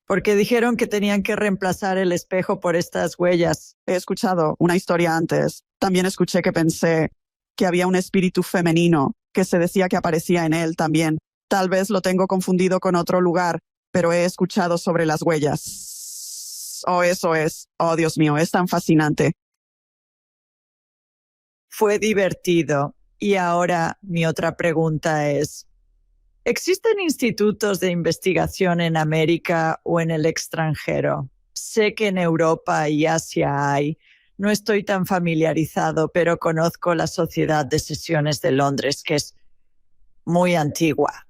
¿por qué dijeron que tenían que reemplazar el espejo por estas huellas? He escuchado una historia antes. También escuché que pensé que había un espíritu femenino que se decía que aparecía en él también. Tal vez lo tengo confundido con otro lugar, pero he escuchado sobre las huellas. Oh, eso es. Oh, Dios mío, es tan fascinante. Fue divertido. Y ahora mi otra pregunta es, ¿existen institutos de investigación en América o en el extranjero? Sé que en Europa y Asia hay. No estoy tan familiarizado, pero conozco la Sociedad de Sesiones de Londres, que es muy antigua.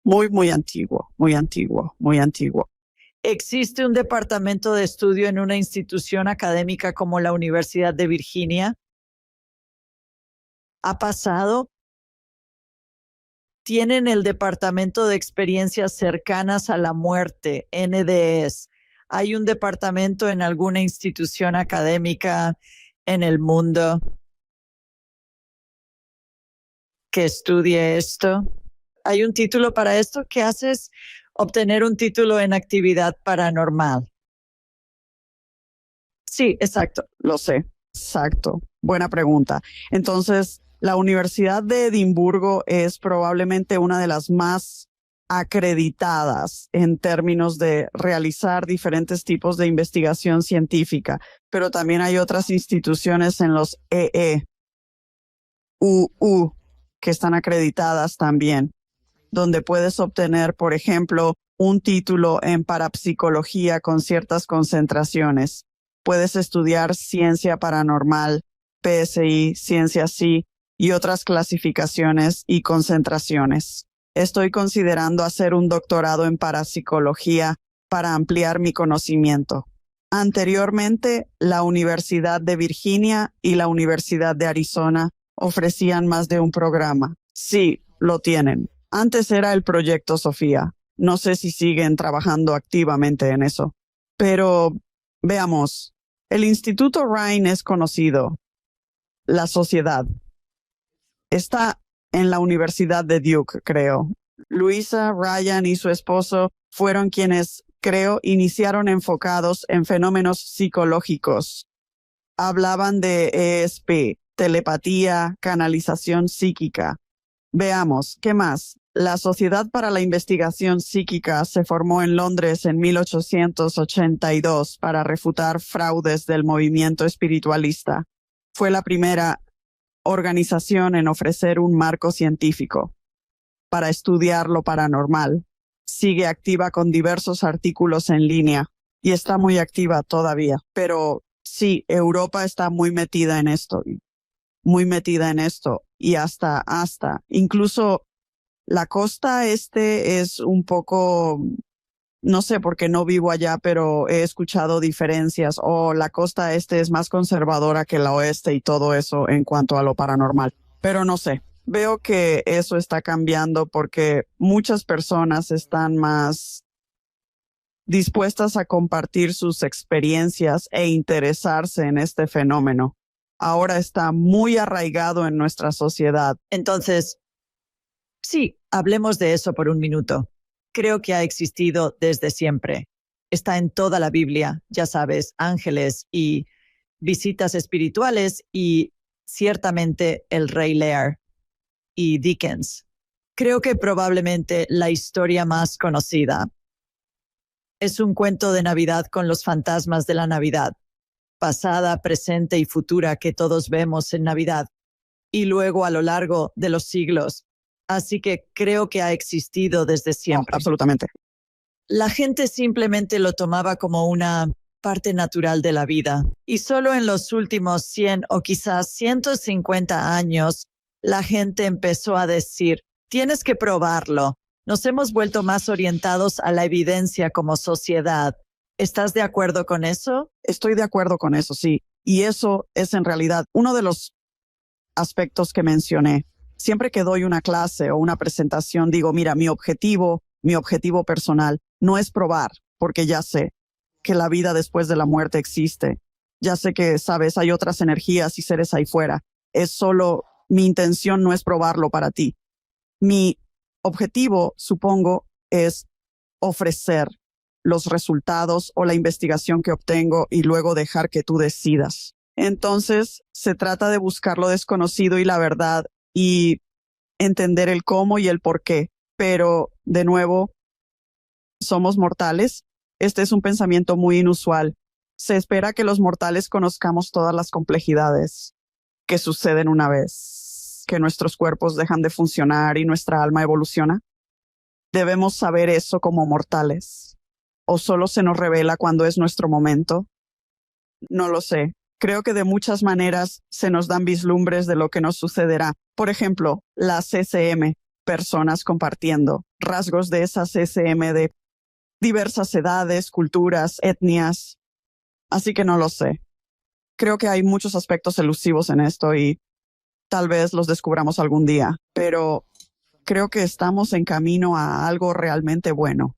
Muy antiguo. ¿Existe un departamento de estudio en una institución académica como la Universidad de Virginia? ¿Ha pasado? ¿Tienen el Departamento de Experiencias Cercanas a la Muerte, NDES? ¿Hay un departamento en alguna institución académica en el mundo que estudie esto? ¿Hay un título para esto? ¿Qué haces? Obtener un título en actividad paranormal. Sí, exacto. Lo sé. Exacto. Buena pregunta. Entonces, la Universidad de Edimburgo es probablemente una de las más acreditadas en términos de realizar diferentes tipos de investigación científica, pero también hay otras instituciones en los EEUU que están acreditadas también, donde puedes obtener, por ejemplo, un título en parapsicología con ciertas concentraciones. Puedes estudiar ciencia paranormal, PSI, ciencia psi y otras clasificaciones y concentraciones. Estoy considerando hacer un doctorado en parapsicología para ampliar mi conocimiento. Anteriormente, la Universidad de Virginia y la Universidad de Arizona ofrecían más de un programa. Sí, lo tienen. Antes era el Proyecto Sofía. No sé si siguen trabajando activamente en eso. Pero veamos, el Instituto Rhine es conocido. La sociedad está en la Universidad de Duke, creo. Luisa, Ryan y su esposo fueron quienes, creo, iniciaron enfocados en fenómenos psicológicos. Hablaban de ESP, telepatía, canalización psíquica. Veamos, ¿qué más? La Sociedad para la Investigación Psíquica se formó en Londres en 1882 para refutar fraudes del movimiento espiritualista. Fue la primera organización en ofrecer un marco científico para estudiar lo paranormal. Sigue activa con diversos artículos en línea y está muy activa todavía. Pero sí, Europa está muy metida en esto y hasta, incluso la costa este es un poco, no sé porque no vivo allá, pero he escuchado diferencias, o la costa este es más conservadora que la oeste y todo eso en cuanto a lo paranormal. Pero no sé, veo que eso está cambiando porque muchas personas están más dispuestas a compartir sus experiencias e interesarse en este fenómeno. Ahora está muy arraigado en nuestra sociedad. Entonces, sí, hablemos de eso por un minuto. Creo que ha existido desde siempre. Está en toda la Biblia, ya sabes, ángeles y visitas espirituales y ciertamente el Rey Lear y Dickens. Creo que probablemente la historia más conocida es un cuento de Navidad con los fantasmas de la Navidad, pasada, presente y futura que todos vemos en Navidad, y luego a lo largo de los siglos. Así que creo que ha existido desde siempre. No, absolutamente. La gente simplemente lo tomaba como una parte natural de la vida. Y solo en los últimos 100 o quizás 150 años, la gente empezó a decir, tienes que probarlo. Nos hemos vuelto más orientados a la evidencia como sociedad. ¿Estás de acuerdo con eso? Estoy de acuerdo con eso, sí. Y eso es en realidad uno de los aspectos que mencioné. Siempre que doy una clase o una presentación, digo, mira, mi objetivo personal no es probar, porque ya sé que la vida después de la muerte existe. Ya sé que, sabes, hay otras energías y seres ahí fuera. Es solo, mi intención no es probarlo para ti. Mi objetivo, supongo, es ofrecer los resultados o la investigación que obtengo y luego dejar que tú decidas. Entonces, se trata de buscar lo desconocido y la verdad y entender el cómo y el por qué. Pero, de nuevo, somos mortales. Este es un pensamiento muy inusual. Se espera que los mortales conozcamos todas las complejidades que suceden una vez que nuestros cuerpos dejan de funcionar y nuestra alma evoluciona. ¿Debemos saber eso como mortales? ¿O solo se nos revela cuando es nuestro momento? No lo sé. Creo que de muchas maneras se nos dan vislumbres de lo que nos sucederá. Por ejemplo, la CCM, personas compartiendo rasgos de esa CCM de diversas edades, culturas, etnias. Así que no lo sé. Creo que hay muchos aspectos elusivos en esto y tal vez los descubramos algún día, pero creo que estamos en camino a algo realmente bueno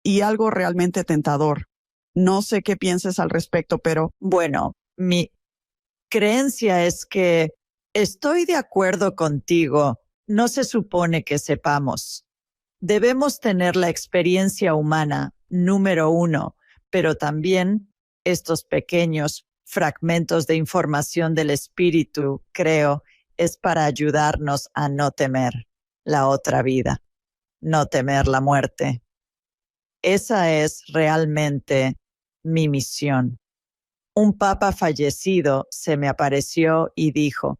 y algo realmente tentador. No sé qué pienses al respecto, pero... Bueno, mi creencia es que estoy de acuerdo contigo. No se supone que sepamos. Debemos tener la experiencia humana, número 1, pero también estos pequeños fragmentos de información del espíritu, creo, es para ayudarnos a no temer la otra vida, no temer la muerte. Esa es realmente mi misión. Un papa fallecido se me apareció y dijo,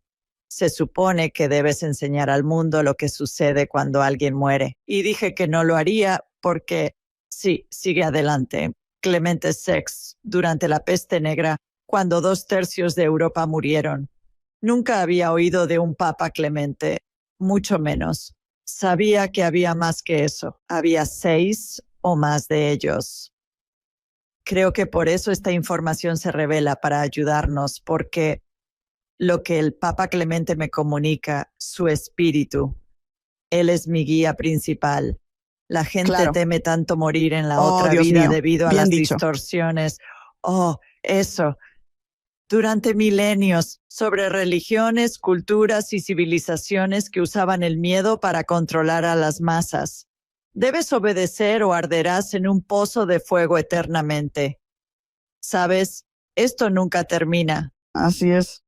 se supone que debes enseñar al mundo lo que sucede cuando alguien muere. Y dije que no lo haría porque, sí, sigue adelante. Clemente VI, durante la peste negra, cuando 2/3 de Europa murieron. Nunca había oído de un papa Clemente, mucho menos. Sabía que había más que eso. Había 6 o más de ellos. Creo que por eso esta información se revela para ayudarnos, porque lo que el Papa Clemente me comunica, su espíritu, él es mi guía principal. La gente Claro. teme tanto morir en la Oh, otra Dios vida mío. debido a Bien las dicho. distorsiones. Oh, eso. Durante milenios, sobre religiones, culturas y civilizaciones que usaban el miedo para controlar a las masas. Debes obedecer o arderás en un pozo de fuego eternamente. Sabes, esto nunca termina. Así es.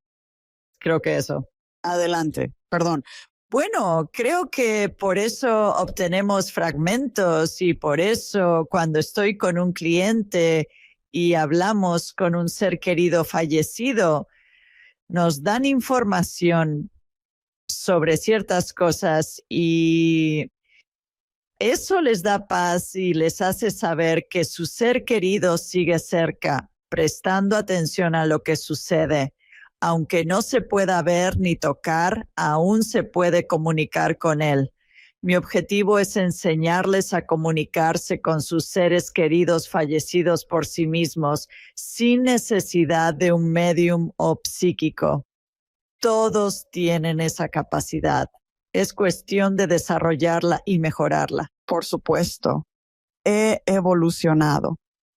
Creo que eso. Adelante. Perdón. Bueno, creo que por eso obtenemos fragmentos y por eso cuando estoy con un cliente y hablamos con un ser querido fallecido, nos dan información sobre ciertas cosas y eso les da paz y les hace saber que su ser querido sigue cerca, prestando atención a lo que sucede. Aunque no se pueda ver ni tocar, aún se puede comunicar con él. Mi objetivo es enseñarles a comunicarse con sus seres queridos fallecidos por sí mismos, sin necesidad de un medium o psíquico. Todos tienen esa capacidad. Es cuestión de desarrollarla y mejorarla. Por supuesto. He evolucionado.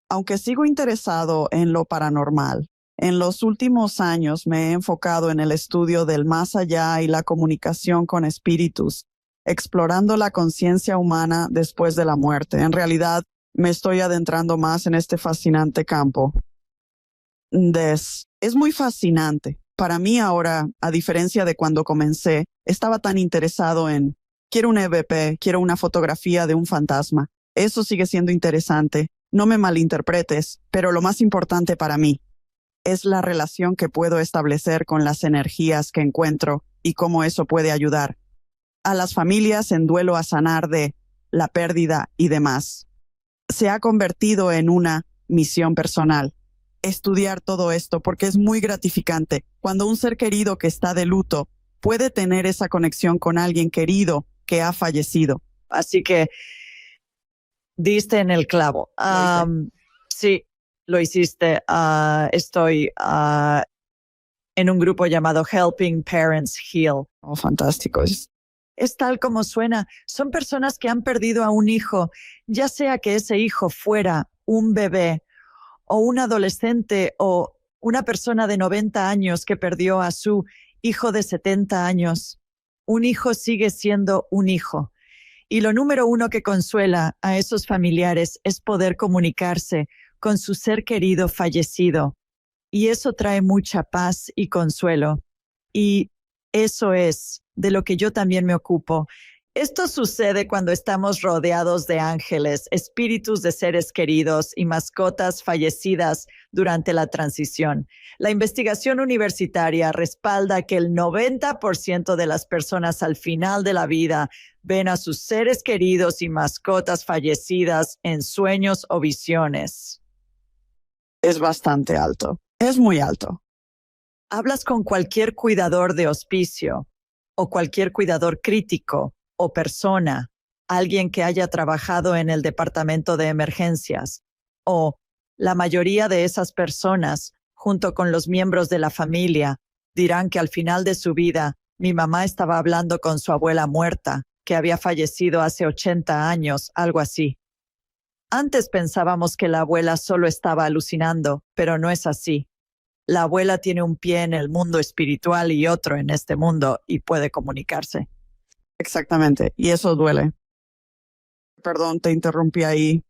Aunque sigo interesado en lo paranormal, en los últimos años me he enfocado en el estudio del más allá y la comunicación con espíritus, explorando la conciencia humana después de la muerte. En realidad, me estoy adentrando más en este fascinante campo. Es muy fascinante. Para mí ahora, a diferencia de cuando comencé, estaba tan interesado en, quiero un EVP, quiero una fotografía de un fantasma. Eso sigue siendo interesante. No me malinterpretes, pero lo más importante para mí es la relación que puedo establecer con las energías que encuentro y cómo eso puede ayudar a las familias en duelo a sanar de la pérdida y demás. Se ha convertido en una misión personal. Estudiar todo esto porque es muy gratificante cuando un ser querido que está de luto puede tener esa conexión con alguien querido que ha fallecido. Así que diste en el clavo. Sí, lo hiciste. Estoy en un grupo llamado Helping Parents Heal. Oh, fantástico. Es tal como suena. Son personas que han perdido a un hijo, ya sea que ese hijo fuera un bebé o un adolescente o una persona de 90 años que perdió a su hijo de 70 años. Un hijo sigue siendo un hijo. Y lo número uno que consuela a esos familiares es poder comunicarse con su ser querido fallecido. Y eso trae mucha paz y consuelo. Y eso es de lo que yo también me ocupo. Esto sucede cuando estamos rodeados de ángeles, espíritus de seres queridos y mascotas fallecidas durante la transición. La investigación universitaria respalda que el 90% de las personas al final de la vida ven a sus seres queridos y mascotas fallecidas en sueños o visiones. Es bastante alto. Es muy alto. Hablas con cualquier cuidador de hospicio o cualquier cuidador crítico o persona, alguien que haya trabajado en el departamento de emergencias, o la mayoría de esas personas, junto con los miembros de la familia, dirán que al final de su vida, mi mamá estaba hablando con su abuela muerta, que había fallecido hace 80 años, algo así. Antes pensábamos que la abuela solo estaba alucinando, pero no es así. La abuela tiene un pie en el mundo espiritual y otro en este mundo y puede comunicarse. Exactamente, y eso duele. Perdón, te interrumpí ahí.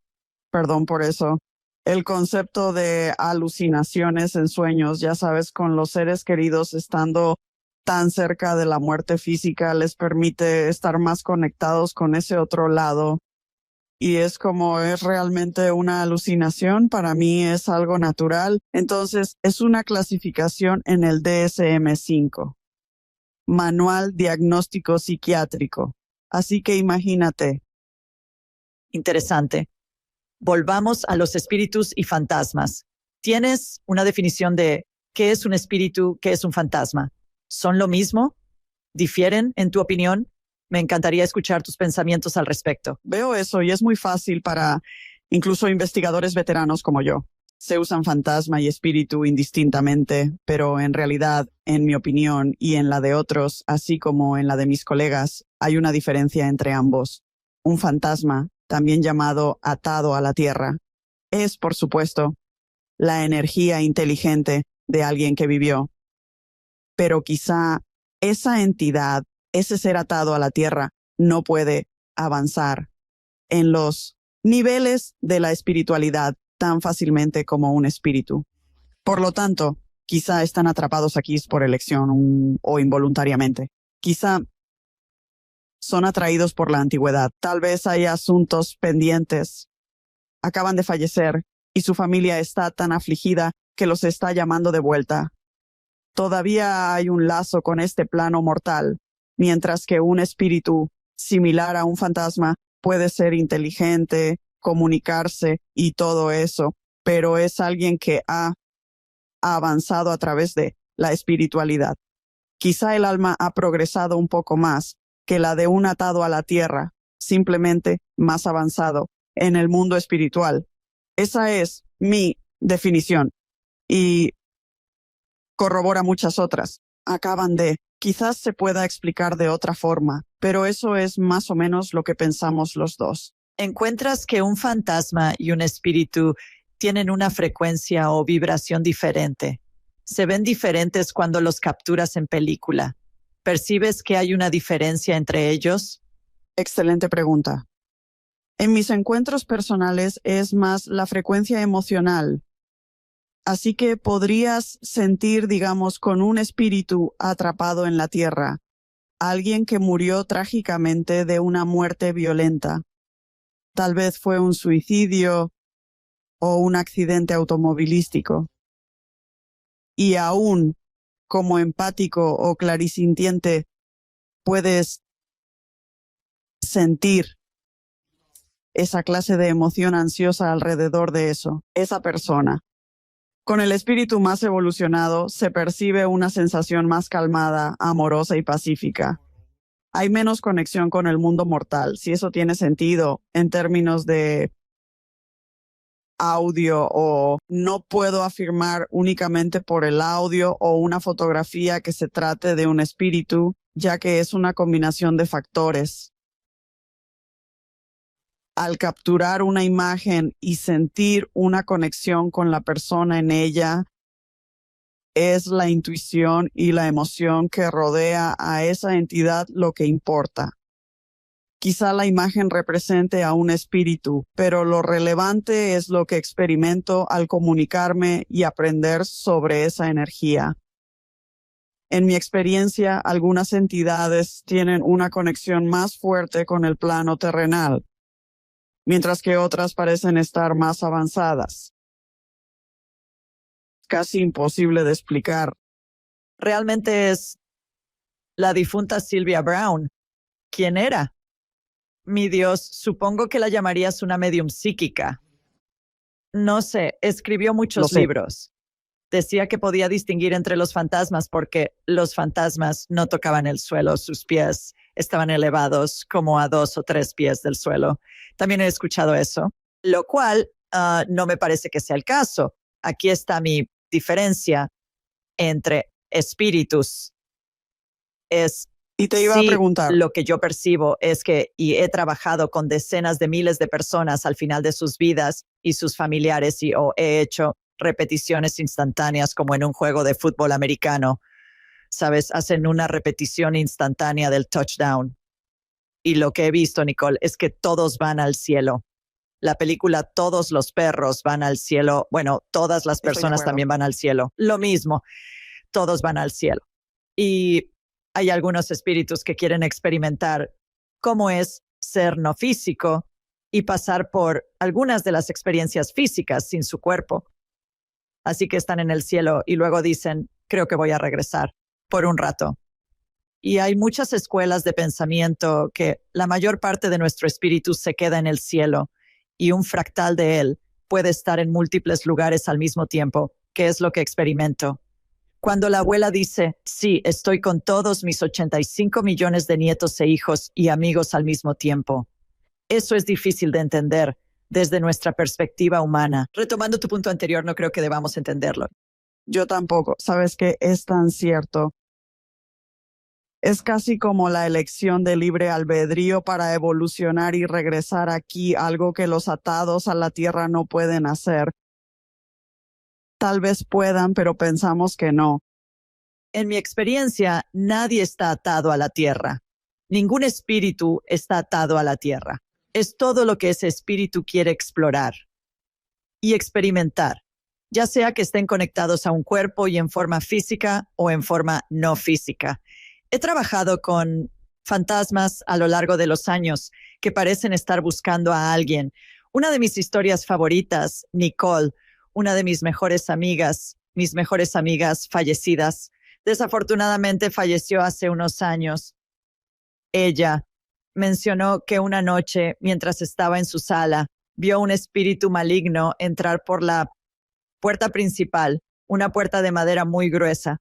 Perdón por eso. El concepto de alucinaciones en sueños, ya sabes, con los seres queridos estando tan cerca de la muerte física, les permite estar más conectados con ese otro lado. Y es como es realmente una alucinación, para mí es algo natural. Entonces, es una clasificación en el DSM-5. Manual Diagnóstico Psiquiátrico. Así que imagínate. Interesante. Volvamos a los espíritus y fantasmas. ¿Tienes una definición de qué es un espíritu, qué es un fantasma? ¿Son lo mismo? ¿Difieren, en tu opinión? Me encantaría escuchar tus pensamientos al respecto. Veo eso y es muy fácil para incluso investigadores veteranos como yo. Se usan fantasma y espíritu indistintamente, pero en realidad, en mi opinión y en la de otros, así como en la de mis colegas, hay una diferencia entre ambos. Un fantasma también llamado atado a la tierra, es, por supuesto, la energía inteligente de alguien que vivió. Pero quizá esa entidad, ese ser atado a la tierra, no puede avanzar en los niveles de la espiritualidad tan fácilmente como un espíritu. Por lo tanto, quizá están atrapados aquí por elección o involuntariamente. Quizá son atraídos por la antigüedad. Tal vez hay asuntos pendientes. Acaban de fallecer y su familia está tan afligida que los está llamando de vuelta. Todavía hay un lazo con este plano mortal, mientras que un espíritu similar a un fantasma puede ser inteligente, comunicarse y todo eso, pero es alguien que ha avanzado a través de la espiritualidad. Quizá el alma ha progresado un poco más que la de un atado a la tierra, simplemente más avanzado en el mundo espiritual. Esa es mi definición y corrobora muchas otras. Quizás se pueda explicar de otra forma, pero eso es más o menos lo que pensamos los dos. ¿Encuentras que un fantasma y un espíritu tienen una frecuencia o vibración diferente? ¿Se ven diferentes cuando los capturas en película? ¿Percibes que hay una diferencia entre ellos? Excelente pregunta. En mis encuentros personales es más la frecuencia emocional. Así que podrías sentir, digamos, con un espíritu atrapado en la tierra, alguien que murió trágicamente de una muerte violenta. Tal vez fue un suicidio o un accidente automovilístico. Y aún, como empático o clarisintiente, puedes sentir esa clase de emoción ansiosa alrededor de eso, esa persona. Con el espíritu más evolucionado se percibe una sensación más calmada, amorosa y pacífica. Hay menos conexión con el mundo mortal, si eso tiene sentido en términos de audio, o no puedo afirmar únicamente por el audio o una fotografía que se trate de un espíritu, ya que es una combinación de factores. Al capturar una imagen y sentir una conexión con la persona en ella, es la intuición y la emoción que rodea a esa entidad lo que importa. Quizá la imagen represente a un espíritu, pero lo relevante es lo que experimento al comunicarme y aprender sobre esa energía. En mi experiencia, algunas entidades tienen una conexión más fuerte con el plano terrenal, mientras que otras parecen estar más avanzadas. Casi imposible de explicar. Realmente es la difunta Sylvia Browne. ¿Quién era? Mi Dios, supongo que la llamarías una medium psíquica. No sé, escribió muchos libros. Decía que podía distinguir entre los fantasmas porque los fantasmas no tocaban el suelo, sus pies estaban elevados como a 2 o 3 pies del suelo. También he escuchado eso, lo cual no me parece que sea el caso. Aquí está mi diferencia entre espíritus. Y te iba a preguntar. Lo que yo percibo es que, y he trabajado con decenas de miles de personas al final de sus vidas y sus familiares, o he hecho repeticiones instantáneas como en un juego de fútbol americano. ¿Sabes? Hacen una repetición instantánea del touchdown. Y lo que he visto, Nicole, es que todos van al cielo. La película Todos los perros van al cielo. Bueno, todas las personas también van al cielo. Lo mismo, todos van al cielo. Y hay algunos espíritus que quieren experimentar cómo es ser no físico y pasar por algunas de las experiencias físicas sin su cuerpo. Así que están en el cielo y luego dicen, creo que voy a regresar por un rato. Y hay muchas escuelas de pensamiento que la mayor parte de nuestro espíritu se queda en el cielo y un fractal de él puede estar en múltiples lugares al mismo tiempo, que es lo que experimento. Cuando la abuela dice, sí, estoy con todos mis 85 millones de nietos e hijos y amigos al mismo tiempo. Eso es difícil de entender desde nuestra perspectiva humana. Retomando tu punto anterior, no creo que debamos entenderlo. Yo tampoco. Sabes que es tan cierto. Es casi como la elección de libre albedrío para evolucionar y regresar aquí, algo que los atados a la tierra no pueden hacer. Tal vez puedan, pero pensamos que no. En mi experiencia, nadie está atado a la tierra. Ningún espíritu está atado a la tierra. Es todo lo que ese espíritu quiere explorar y experimentar, ya sea que estén conectados a un cuerpo y en forma física o en forma no física. He trabajado con fantasmas a lo largo de los años que parecen estar buscando a alguien. Una de mis historias favoritas, Nicole, una de mis mejores amigas fallecidas, desafortunadamente falleció hace unos años. Ella mencionó que una noche, mientras estaba en su sala, vio un espíritu maligno entrar por la puerta principal, una puerta de madera muy gruesa.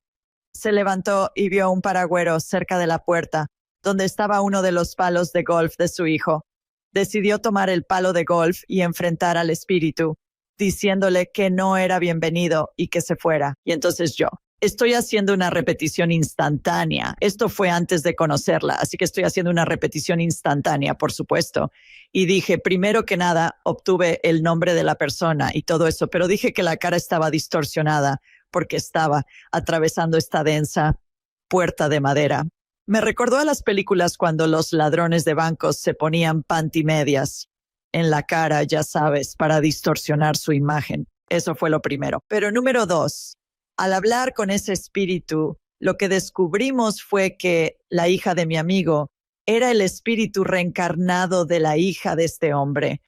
Se levantó y vio un paragüero cerca de la puerta, donde estaba uno de los palos de golf de su hijo. Decidió tomar el palo de golf y enfrentar al espíritu, diciéndole que no era bienvenido y que se fuera. Y entonces yo estoy haciendo una repetición instantánea. Esto fue antes de conocerla, así que estoy haciendo una repetición instantánea, por supuesto. Y dije, primero que nada, obtuve el nombre de la persona y todo eso, pero dije que la cara estaba distorsionada porque estaba atravesando esta densa puerta de madera. Me recordó a las películas cuando los ladrones de bancos se ponían pantimedias en la cara, ya sabes, para distorsionar su imagen. Eso fue lo primero. Pero número 2, al hablar con ese espíritu, lo que descubrimos fue que la hija de mi amigo era el espíritu reencarnado de la hija de este hombre.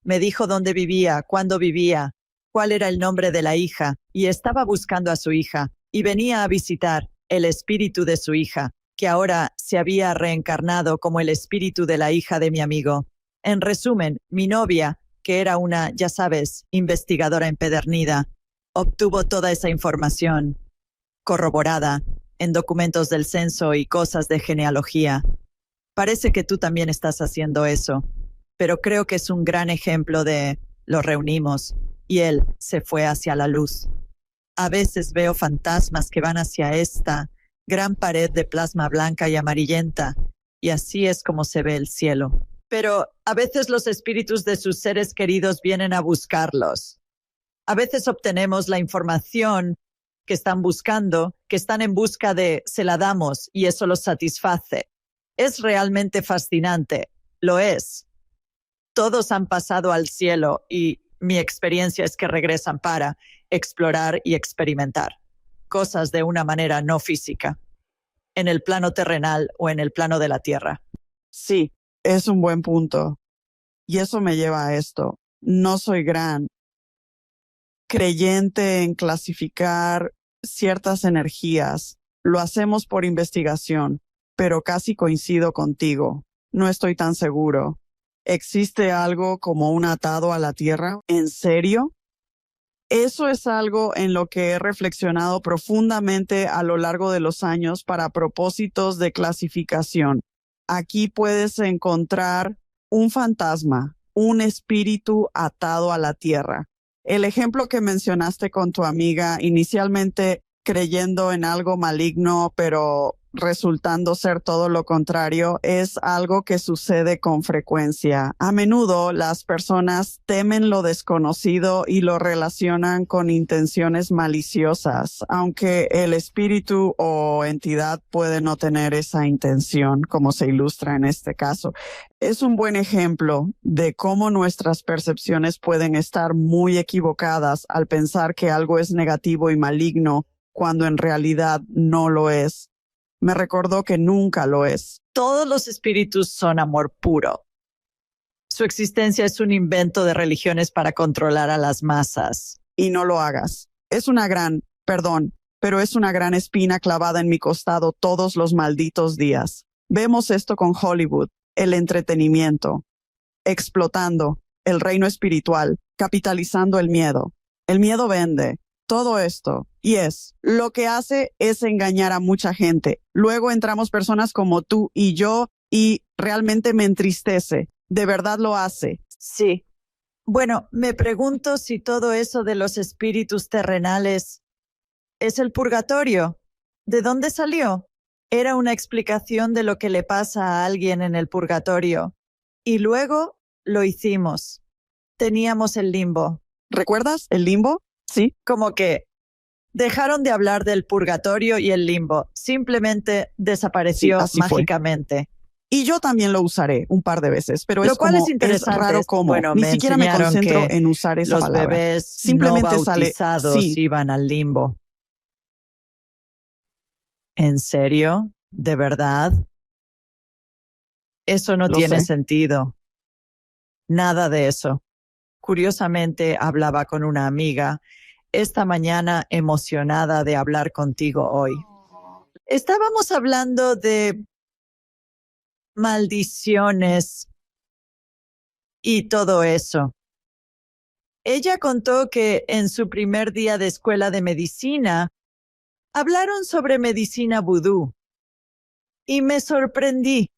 Me dijo dónde vivía, cuándo vivía, cuál era el nombre de la hija, y estaba buscando a su hija, y venía a visitar el espíritu de su hija, que ahora se había reencarnado como el espíritu de la hija de mi amigo. En resumen, mi novia, que era una, ya sabes, investigadora empedernida, obtuvo toda esa información corroborada en documentos del censo y cosas de genealogía. Parece que tú también estás haciendo eso, pero creo que es un gran ejemplo de lo reunimos y él se fue hacia la luz. A veces veo fantasmas que van hacia esta gran pared de plasma blanca y amarillenta, y así es como se ve el cielo. Pero a veces los espíritus de sus seres queridos vienen a buscarlos. A veces obtenemos la información que están buscando, que están en busca de, se la damos y eso los satisface. Es realmente fascinante, lo es. Todos han pasado al cielo y mi experiencia es que regresan para explorar y experimentar cosas de una manera no física, en el plano terrenal o en el plano de la tierra. Sí, es un buen punto. Y eso me lleva a esto. No soy gran creyente en clasificar ciertas energías. Lo hacemos por investigación, pero casi coincido contigo. No estoy tan seguro. ¿Existe algo como un atado a la tierra? ¿En serio? Eso es algo en lo que he reflexionado profundamente a lo largo de los años para propósitos de clasificación. Aquí puedes encontrar un fantasma, un espíritu atado a la tierra. El ejemplo que mencionaste con tu amiga, inicialmente creyendo en algo maligno, pero resultando ser todo lo contrario, es algo que sucede con frecuencia. A menudo las personas temen lo desconocido y lo relacionan con intenciones maliciosas, aunque el espíritu o entidad puede no tener esa intención, como se ilustra en este caso. Es un buen ejemplo de cómo nuestras percepciones pueden estar muy equivocadas al pensar que algo es negativo y maligno cuando en realidad no lo es. Me recordó que nunca lo es. Todos los espíritus son amor puro. Su existencia es un invento de religiones para controlar a las masas. Y no lo hagas. Es una gran espina clavada en mi costado todos los malditos días. Vemos esto con Hollywood, el entretenimiento, explotando el reino espiritual, capitalizando el miedo. El miedo vende. Todo esto, lo que hace es engañar a mucha gente. Luego entramos personas como tú y yo y realmente me entristece. De verdad lo hace. Sí. Bueno, me pregunto si todo eso de los espíritus terrenales es el purgatorio. ¿De dónde salió? Era una explicación de lo que le pasa a alguien en el purgatorio. Y luego lo hicimos. Teníamos el limbo. ¿Recuerdas el limbo? Sí. Como que dejaron de hablar del purgatorio y el limbo. Simplemente desapareció mágicamente. Y yo también lo usaré un par de veces, pero lo cual es interesante. Es raro como bueno, ni siquiera me concentro en usar esa palabra. Los bebés simplemente no bautizados iban al limbo. ¿En serio? ¿De verdad? Eso no tiene sentido. Nada de eso. Curiosamente, hablaba con una amiga esta mañana emocionada de hablar contigo hoy. Estábamos hablando de maldiciones y todo eso. Ella contó que en su primer día de escuela de medicina hablaron sobre medicina vudú y me sorprendí.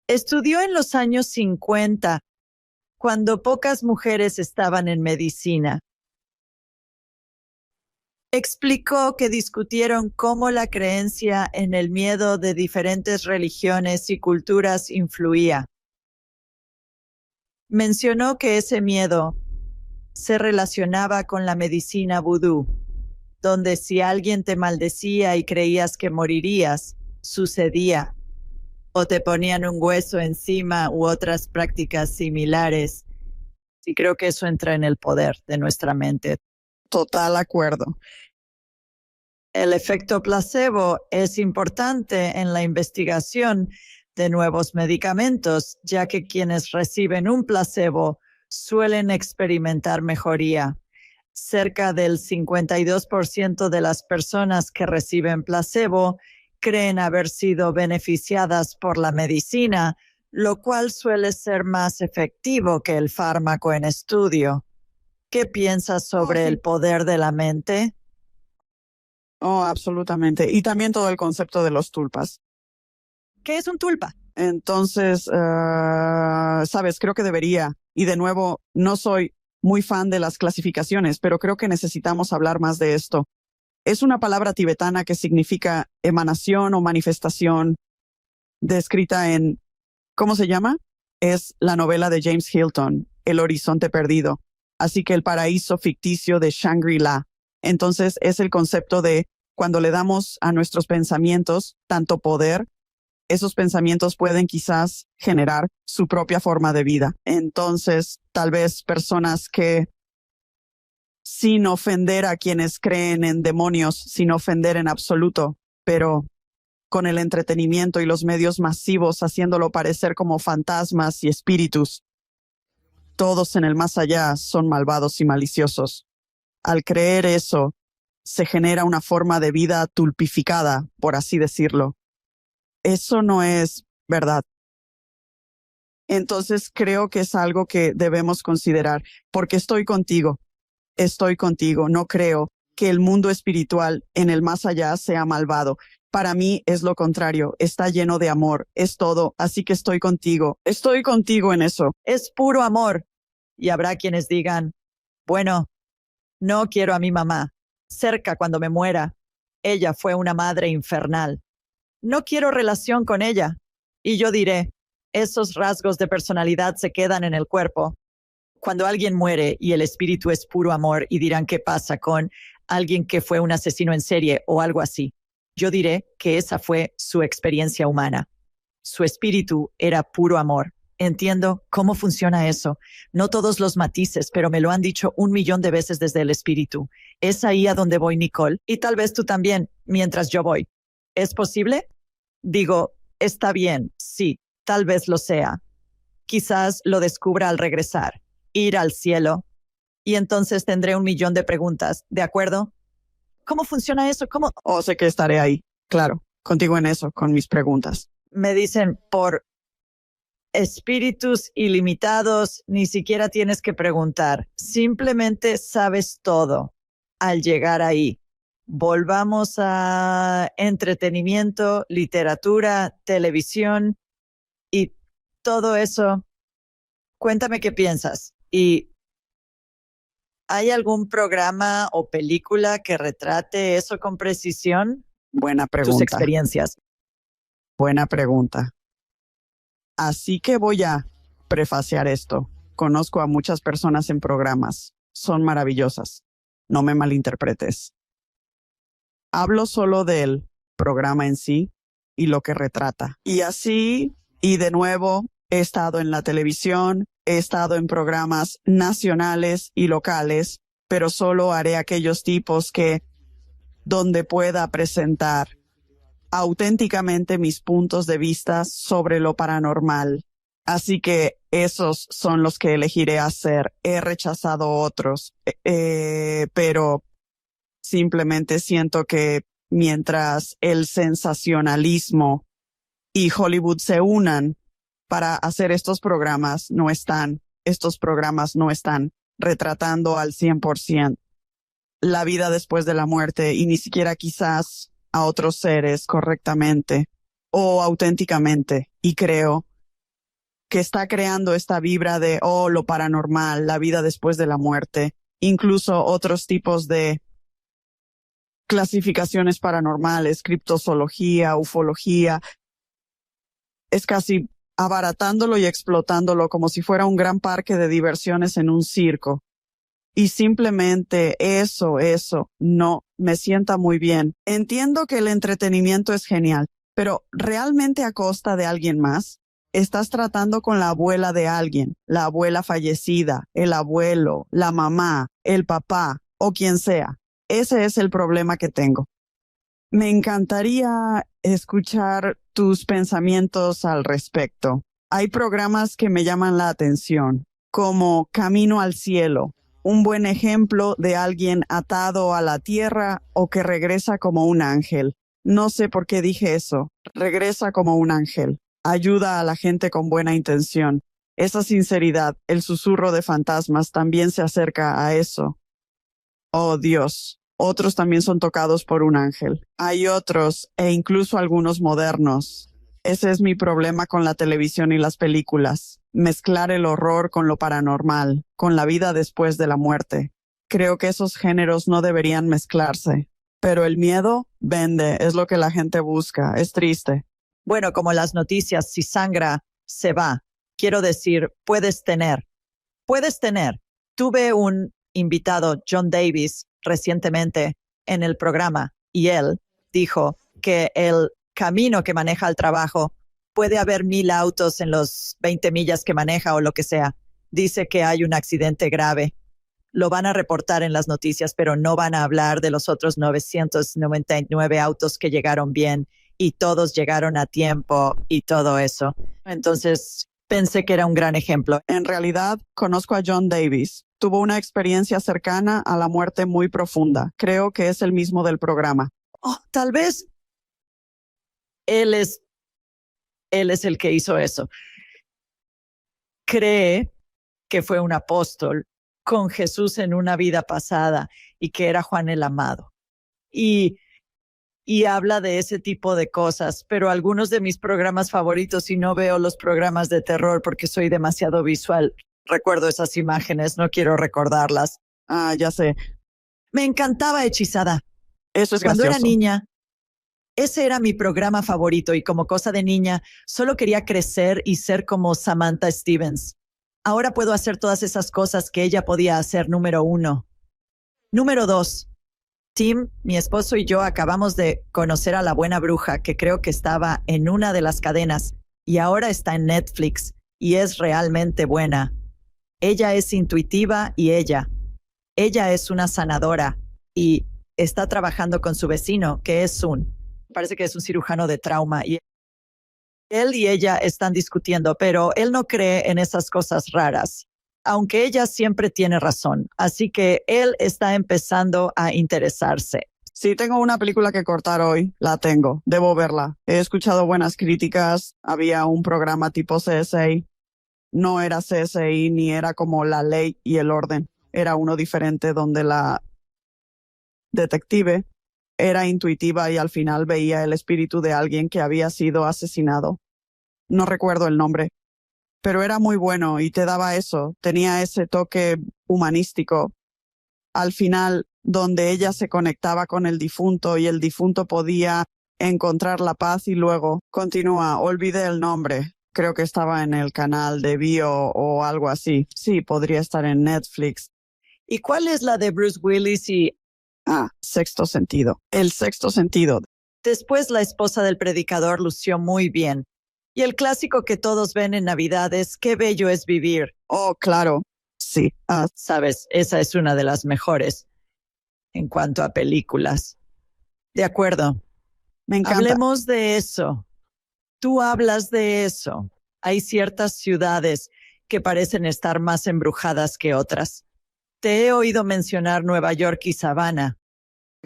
Estudió en los años 50, cuando pocas mujeres estaban en medicina. Explicó que discutieron cómo la creencia en el miedo de diferentes religiones y culturas influía. Mencionó que ese miedo se relacionaba con la medicina vudú, donde si alguien te maldecía y creías que morirías, sucedía, o te ponían un hueso encima u otras prácticas similares. Y creo que eso entra en el poder de nuestra mente. Total acuerdo. El efecto placebo es importante en la investigación de nuevos medicamentos, ya que quienes reciben un placebo suelen experimentar mejoría. Cerca del 52% de las personas que reciben placebo creen haber sido beneficiadas por la medicina, lo cual suele ser más efectivo que el fármaco en estudio. ¿Qué piensas sobre el poder de la mente? Oh, absolutamente. Y también todo el concepto de los tulpas. ¿Qué es un tulpa? Entonces, sabes, creo que debería. Y de nuevo, no soy muy fan de las clasificaciones, pero creo que necesitamos hablar más de esto. Es una palabra tibetana que significa emanación o manifestación, descrita en, ¿cómo se llama? Es la novela de James Hilton, El horizonte perdido. Así que el paraíso ficticio de Shangri-La. Entonces es el concepto de cuando le damos a nuestros pensamientos tanto poder, esos pensamientos pueden quizás generar su propia forma de vida. Entonces, tal vez personas que, sin ofender a quienes creen en demonios, sin ofender en absoluto, pero con el entretenimiento y los medios masivos haciéndolo parecer como fantasmas y espíritus, todos en el más allá son malvados y maliciosos. Al creer eso, se genera una forma de vida tulpificada, por así decirlo. Eso no es verdad. Entonces creo que es algo que debemos considerar, porque estoy contigo, no creo que el mundo espiritual en el más allá sea malvado. Para mí es lo contrario, está lleno de amor, es todo, así que estoy contigo en eso. Es puro amor. Y habrá quienes digan, bueno, no quiero a mi mamá cerca cuando me muera. Ella fue una madre infernal. No quiero relación con ella. Y yo diré, esos rasgos de personalidad se quedan en el cuerpo. Cuando alguien muere y el espíritu es puro amor y dirán qué pasa con alguien que fue un asesino en serie o algo así, yo diré que esa fue su experiencia humana. Su espíritu era puro amor. Entiendo cómo funciona eso. No todos los matices, pero me lo han dicho 1,000,000 de veces desde el espíritu. Es ahí a donde voy, Nicole, y tal vez tú también, mientras yo voy. ¿Es posible? Digo, está bien, sí, tal vez lo sea. Quizás lo descubra al regresar, ir al cielo, y entonces tendré 1,000,000 de preguntas, ¿de acuerdo? ¿Cómo funciona eso? ¿Cómo? Sé que estaré ahí, claro, contigo en eso, con mis preguntas. Me dicen, por espíritus ilimitados, ni siquiera tienes que preguntar. Simplemente sabes todo al llegar ahí. Volvamos a entretenimiento, literatura, televisión y todo eso. Cuéntame qué piensas. ¿Y hay algún programa o película que retrate eso con precisión? Buena tus pregunta. experiencias. Buena pregunta. Así que voy a prefaciar esto. Conozco a muchas personas en programas. Son maravillosas. No me malinterpretes. Hablo solo del programa en sí y lo que retrata. Y así, y de nuevo, he estado en la televisión, he estado en programas nacionales y locales, pero solo haré aquellos tipos donde pueda presentar auténticamente mis puntos de vista sobre lo paranormal. Así que esos son los que elegiré hacer. He rechazado otros, pero simplemente siento que mientras el sensacionalismo y Hollywood se unan para hacer estos programas no están retratando al 100% la vida después de la muerte y ni siquiera quizás a otros seres correctamente o auténticamente. Y creo que está creando esta vibra de, lo paranormal, la vida después de la muerte, incluso otros tipos de clasificaciones paranormales, criptozoología, ufología. Es casi abaratándolo y explotándolo como si fuera un gran parque de diversiones en un circo. Y simplemente eso no me sienta muy bien. Entiendo que el entretenimiento es genial, pero ¿realmente a costa de alguien más? Estás tratando con la abuela de alguien, la abuela fallecida, el abuelo, la mamá, el papá o quien sea. Ese es el problema que tengo. Me encantaría escuchar tus pensamientos al respecto. Hay programas que me llaman la atención, como Camino al Cielo, un buen ejemplo de alguien atado a la tierra o que regresa como un ángel. No sé por qué dije eso. Regresa como un ángel. Ayuda a la gente con buena intención. Esa sinceridad, el susurro de fantasmas también se acerca a eso. Oh Dios. Otros también son tocados por un ángel. Hay otros, e incluso algunos modernos. Ese es mi problema con la televisión y las películas. Mezclar el horror con lo paranormal, con la vida después de la muerte. Creo que esos géneros no deberían mezclarse. Pero el miedo vende, es lo que la gente busca. Es triste. Bueno, como las noticias, si sangra, se va. Quiero decir, puedes tener. Tuve un invitado, John Davis, recientemente en el programa, y él dijo que el camino que maneja al trabajo puede haber 1,000 autos en los 20 millas que maneja o lo que sea. Dice que hay un accidente grave. Lo van a reportar en las noticias, pero no van a hablar de los otros 999 autos que llegaron bien y todos llegaron a tiempo y todo eso. Entonces, pensé que era un gran ejemplo. En realidad, conozco a John Davis. Tuvo una experiencia cercana a la muerte muy profunda. Creo que es el mismo del programa. Tal vez él es el que hizo eso. Cree que fue un apóstol con Jesús en una vida pasada y que era Juan el Amado. Y habla de ese tipo de cosas, pero algunos de mis programas favoritos, y no veo los programas de terror porque soy demasiado visual, recuerdo esas imágenes, no quiero recordarlas. Ya sé. Me encantaba Hechizada. Eso es Cuando gracioso. era niña, ese era mi programa favorito y como cosa de niña, solo quería crecer y ser como Samantha Stevens. Ahora puedo hacer todas esas cosas que ella podía hacer, número 1. Número 2. Tim, mi esposo y yo acabamos de conocer a la buena bruja que creo que estaba en una de las cadenas y ahora está en Netflix y es realmente buena. Ella es intuitiva y ella es una sanadora y está trabajando con su vecino que parece que es un cirujano de trauma y él y ella están discutiendo, pero él no cree en esas cosas raras, aunque ella siempre tiene razón. Así que él está empezando a interesarse. Sí, tengo una película que cortar hoy. La tengo. Debo verla. He escuchado buenas críticas. Había un programa tipo CSI. No era CSI ni era como La Ley y el Orden. Era uno diferente donde la detective era intuitiva y al final veía el espíritu de alguien que había sido asesinado. No recuerdo el nombre, pero era muy bueno y te daba eso, tenía ese toque humanístico. Al final donde ella se conectaba con el difunto y el difunto podía encontrar la paz y luego continúa. Olvidé el nombre. Creo que estaba en el canal de Bio o algo así. Sí, podría estar en Netflix. ¿Y cuál es la de Bruce Willis y Sexto Sentido? El Sexto Sentido. después la esposa del predicador lució muy bien? Y el clásico que todos ven en Navidad es Qué bello es vivir. Oh, claro. Sí. Sabes, esa es una de las mejores en cuanto a películas. De acuerdo. Me encanta. Hablemos de eso. Tú hablas de eso. Hay ciertas ciudades que parecen estar más embrujadas que otras. Te he oído mencionar Nueva York y Savannah.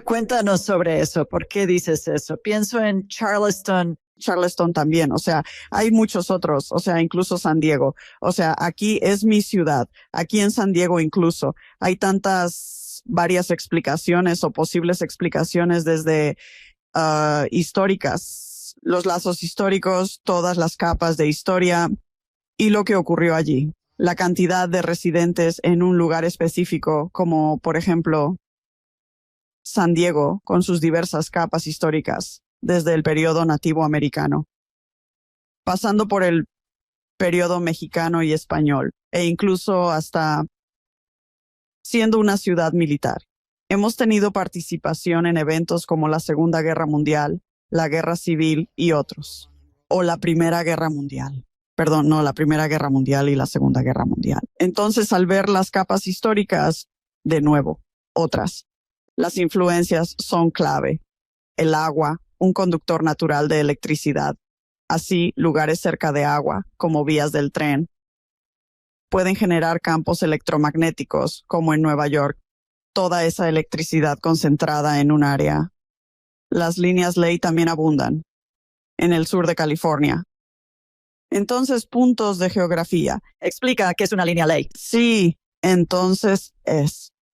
Cuéntanos sobre eso. ¿Por qué dices eso? Pienso en Charleston. Charleston también, o sea, hay muchos otros, o sea, incluso San Diego. O sea, aquí es mi ciudad, aquí en San Diego incluso. Hay varias explicaciones o posibles explicaciones desde históricas, los lazos históricos, todas las capas de historia y lo que ocurrió allí. La cantidad de residentes en un lugar específico, como por ejemplo San Diego, con sus diversas capas históricas, desde el periodo nativo americano, pasando por el periodo mexicano y español, e incluso hasta siendo una ciudad militar. Hemos tenido participación en eventos como la Segunda Guerra Mundial, la Guerra Civil y otros. O la Primera Guerra Mundial. Perdón, no, la Primera Guerra Mundial y la Segunda Guerra Mundial. Entonces, al ver las capas históricas, de nuevo, otras. Las influencias son clave. El agua, un conductor natural de electricidad. Así, lugares cerca de agua, como vías del tren, pueden generar campos electromagnéticos, como en Nueva York. Toda esa electricidad concentrada en un área. Las líneas ley también abundan en el sur de California. Entonces, puntos de geografía. Explica qué es una línea ley. Sí, entonces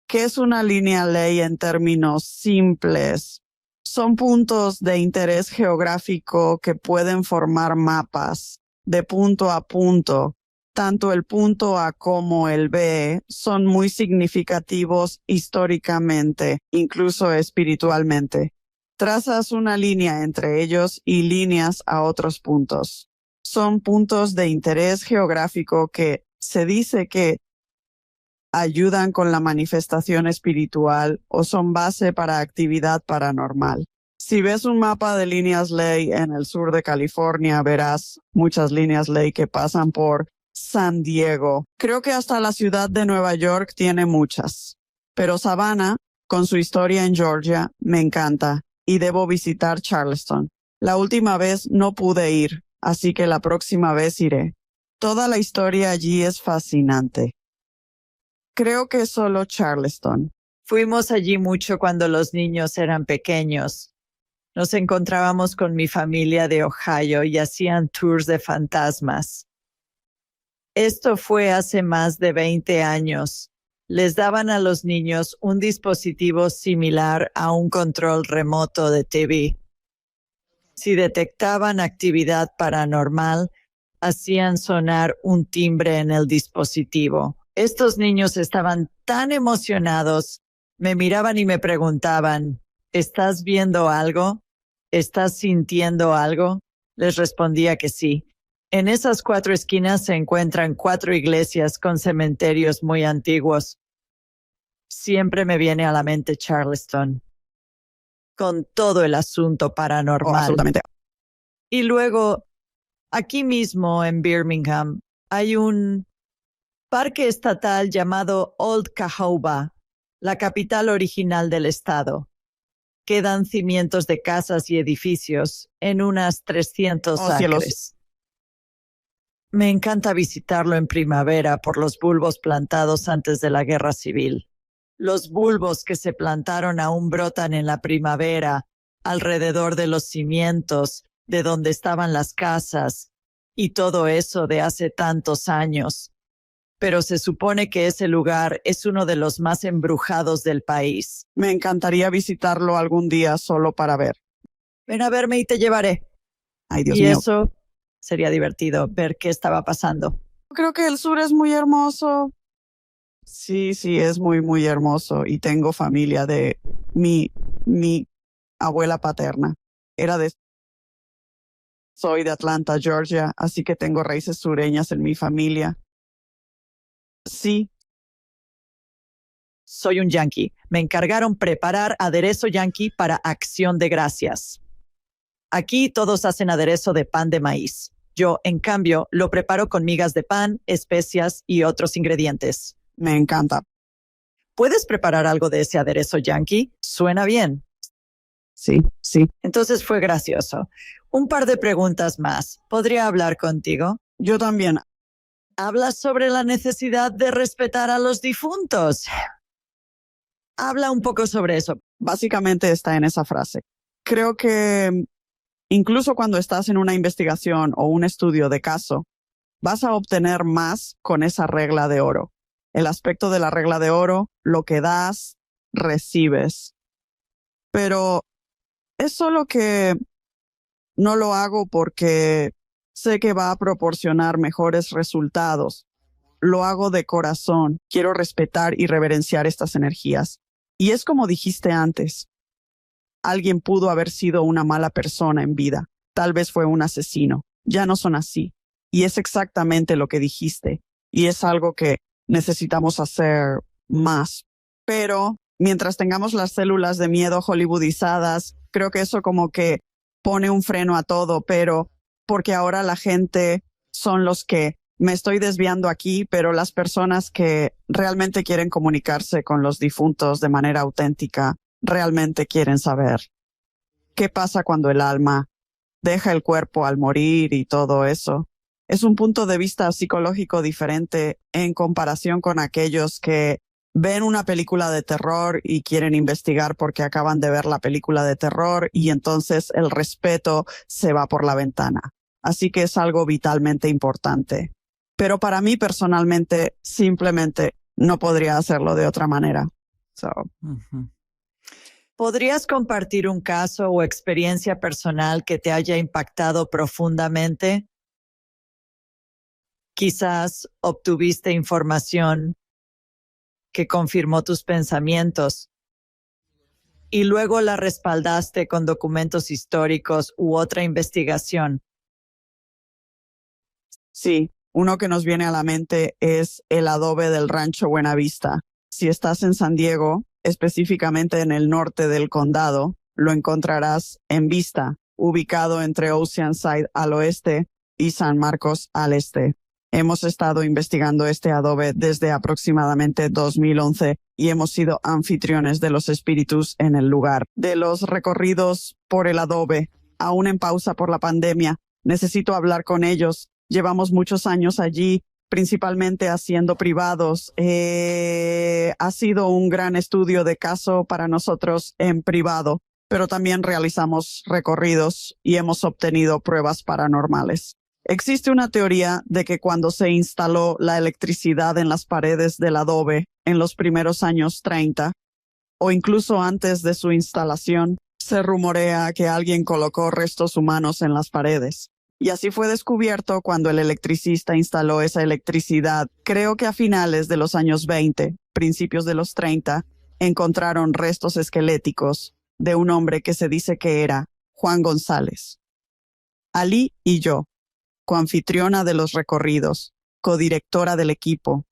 ¿qué es una línea ley en términos simples? Son puntos de interés geográfico que pueden formar mapas de punto a punto. Tanto el punto A como el B son muy significativos históricamente, incluso espiritualmente. Trazas una línea entre ellos y líneas a otros puntos. Son puntos de interés geográfico que se dice que ayudan con la manifestación espiritual o son base para actividad paranormal. Si ves un mapa de líneas ley en el sur de California, verás muchas líneas ley que pasan por San Diego. Creo que hasta la ciudad de Nueva York tiene muchas. Pero Savannah, con su historia en Georgia, me encanta y debo visitar Charleston. La última vez no pude ir, así que la próxima vez iré. Toda la historia allí es fascinante. Creo que solo Charleston. Fuimos allí mucho cuando los niños eran pequeños. Nos encontrábamos con mi familia de Ohio y hacían tours de fantasmas. Esto fue hace más de 20 años. Les daban a los niños un dispositivo similar a un control remoto de TV. Si detectaban actividad paranormal, hacían sonar un timbre en el dispositivo. Estos niños estaban tan emocionados, me miraban y me preguntaban, ¿estás viendo algo? ¿Estás sintiendo algo? Les respondía que sí. En esas 4 esquinas se encuentran 4 iglesias con cementerios muy antiguos. Siempre me viene a la mente Charleston, con todo el asunto paranormal. Absolutamente. Y luego, aquí mismo en Birmingham, hay un parque estatal llamado Old Cahoba, la capital original del estado. Quedan cimientos de casas y edificios en unas 300 acres. Cielos. Me encanta visitarlo en primavera por los bulbos plantados antes de la Guerra Civil. Los bulbos que se plantaron aún brotan en la primavera, alrededor de los cimientos, de donde estaban las casas, y todo eso de hace tantos años. Pero se supone que ese lugar es uno de los más embrujados del país. Me encantaría visitarlo algún día solo para ver. Ven a verme y te llevaré. Ay, Dios y mío. Eso sería divertido, ver qué estaba pasando. Creo que el sur es muy hermoso. Sí, sí, es muy, muy hermoso. Y tengo familia de mi abuela paterna. Era de, soy de Atlanta, Georgia, así que tengo raíces sureñas en mi familia. Sí, Soy un yanqui. Me encargaron preparar aderezo yanqui para Acción de Gracias. Aquí todos hacen aderezo de pan de maíz. Yo, en cambio, lo preparo con migas de pan, especias y otros ingredientes. me encanta. ¿Puedes preparar algo de ese aderezo yanqui? Suena bien. Sí, sí. Entonces fue gracioso. Un par de preguntas más. ¿Podría hablar contigo? Yo también. Hablas sobre la necesidad de respetar a los difuntos. Habla un poco sobre eso. Básicamente está en esa frase. Creo que incluso cuando estás en una investigación o un estudio de caso, vas a obtener más con esa regla de oro. El aspecto de la regla de oro, lo que das, recibes. Pero es solo que no lo hago porque sé que va a proporcionar mejores resultados. Lo hago de corazón. Quiero respetar y reverenciar estas energías. Y es como dijiste antes. Alguien pudo haber sido una mala persona en vida. Tal vez fue un asesino. Ya no son así. Y es exactamente lo que dijiste. Y es algo que necesitamos hacer más. Pero mientras tengamos las células de miedo hollywoodizadas, creo que eso como que pone un freno a todo, pero porque ahora la gente son los que me estoy desviando aquí, pero las personas que realmente quieren comunicarse con los difuntos de manera auténtica, realmente quieren saber qué pasa cuando el alma deja el cuerpo al morir y todo eso. Es un punto de vista psicológico diferente en comparación con aquellos que ven una película de terror y quieren investigar porque acaban de ver la película de terror y entonces el respeto se va por la ventana. Así que es algo vitalmente importante. Pero para mí personalmente simplemente no podría hacerlo de otra manera. ¿Podrías compartir un caso o experiencia personal que te haya impactado profundamente? Quizás obtuviste información que confirmó tus pensamientos y luego la respaldaste con documentos históricos u otra investigación. Sí, uno que nos viene a la mente es el adobe del Rancho Buenavista. Si estás en San Diego, específicamente en el norte del condado, lo encontrarás en Vista, ubicado entre Oceanside al oeste y San Marcos al este. Hemos estado investigando este adobe desde aproximadamente 2011 y hemos sido anfitriones de los espíritus en el lugar. De los recorridos por el adobe, aún en pausa por la pandemia, necesito hablar con ellos. Llevamos muchos años allí, principalmente haciendo privados. Ha sido un gran estudio de caso para nosotros en privado, pero también realizamos recorridos y hemos obtenido pruebas paranormales. Existe una teoría de que cuando se instaló la electricidad en las paredes del adobe en los primeros años 30, o incluso antes de su instalación, se rumorea que alguien colocó restos humanos en las paredes. Y así fue descubierto cuando el electricista instaló esa electricidad. Creo que a finales de los años 20, principios de los 30, encontraron restos esqueléticos de un hombre que se dice que era Juan González. Ali y yo, coanfitriona de los recorridos, codirectora del equipo,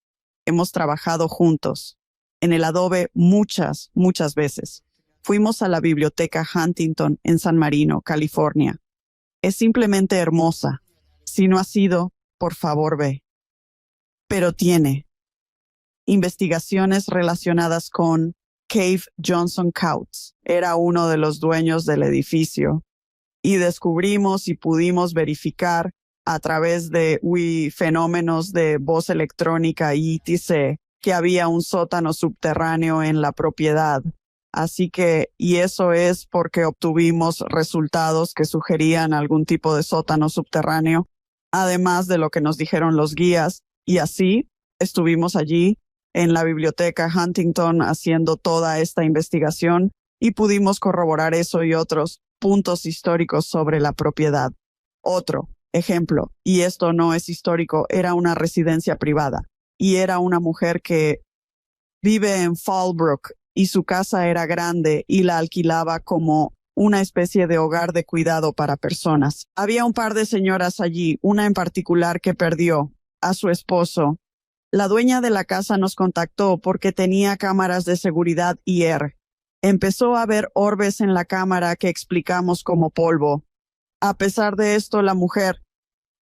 hemos trabajado juntos en el adobe muchas veces. Fuimos a la biblioteca Huntington en San Marino, California. Es simplemente hermosa. Si no has ido, por favor ve. Pero tiene investigaciones relacionadas con Cave Johnson Coutts. Era uno de los dueños del edificio. Y descubrimos y pudimos verificar a través de fenómenos de voz electrónica y etc., que había un sótano subterráneo en la propiedad. Así que, y eso es porque obtuvimos resultados que sugerían algún tipo de sótano subterráneo, además de lo que nos dijeron los guías. Y así estuvimos allí en la biblioteca Huntington haciendo toda esta investigación y pudimos corroborar eso y otros puntos históricos sobre la propiedad. Otro ejemplo, y esto no es histórico, era una residencia privada y era una mujer que Vive en Fallbrook y su casa era grande y la alquilaba como una especie de hogar de cuidado para personas. Había un par de señoras allí, una en particular que perdió a su esposo. La dueña de la casa nos contactó porque tenía cámaras de seguridad IR. Empezó a ver orbes en la cámara que explicamos como polvo. A pesar de esto, la mujer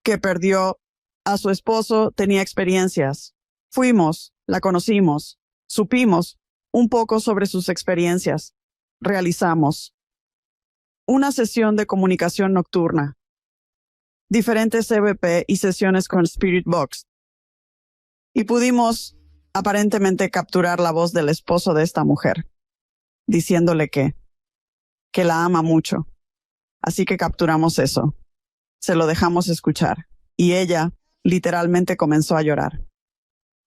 que perdió a su esposo tenía experiencias. Fuimos, la conocimos, supimos un poco sobre sus experiencias. Realizamos una sesión de comunicación nocturna, diferentes EVP y sesiones con Spirit Box. Y pudimos aparentemente capturar la voz del esposo de esta mujer, diciéndole que la ama mucho. Así que capturamos eso. Se lo dejamos escuchar. Y ella literalmente comenzó a llorar.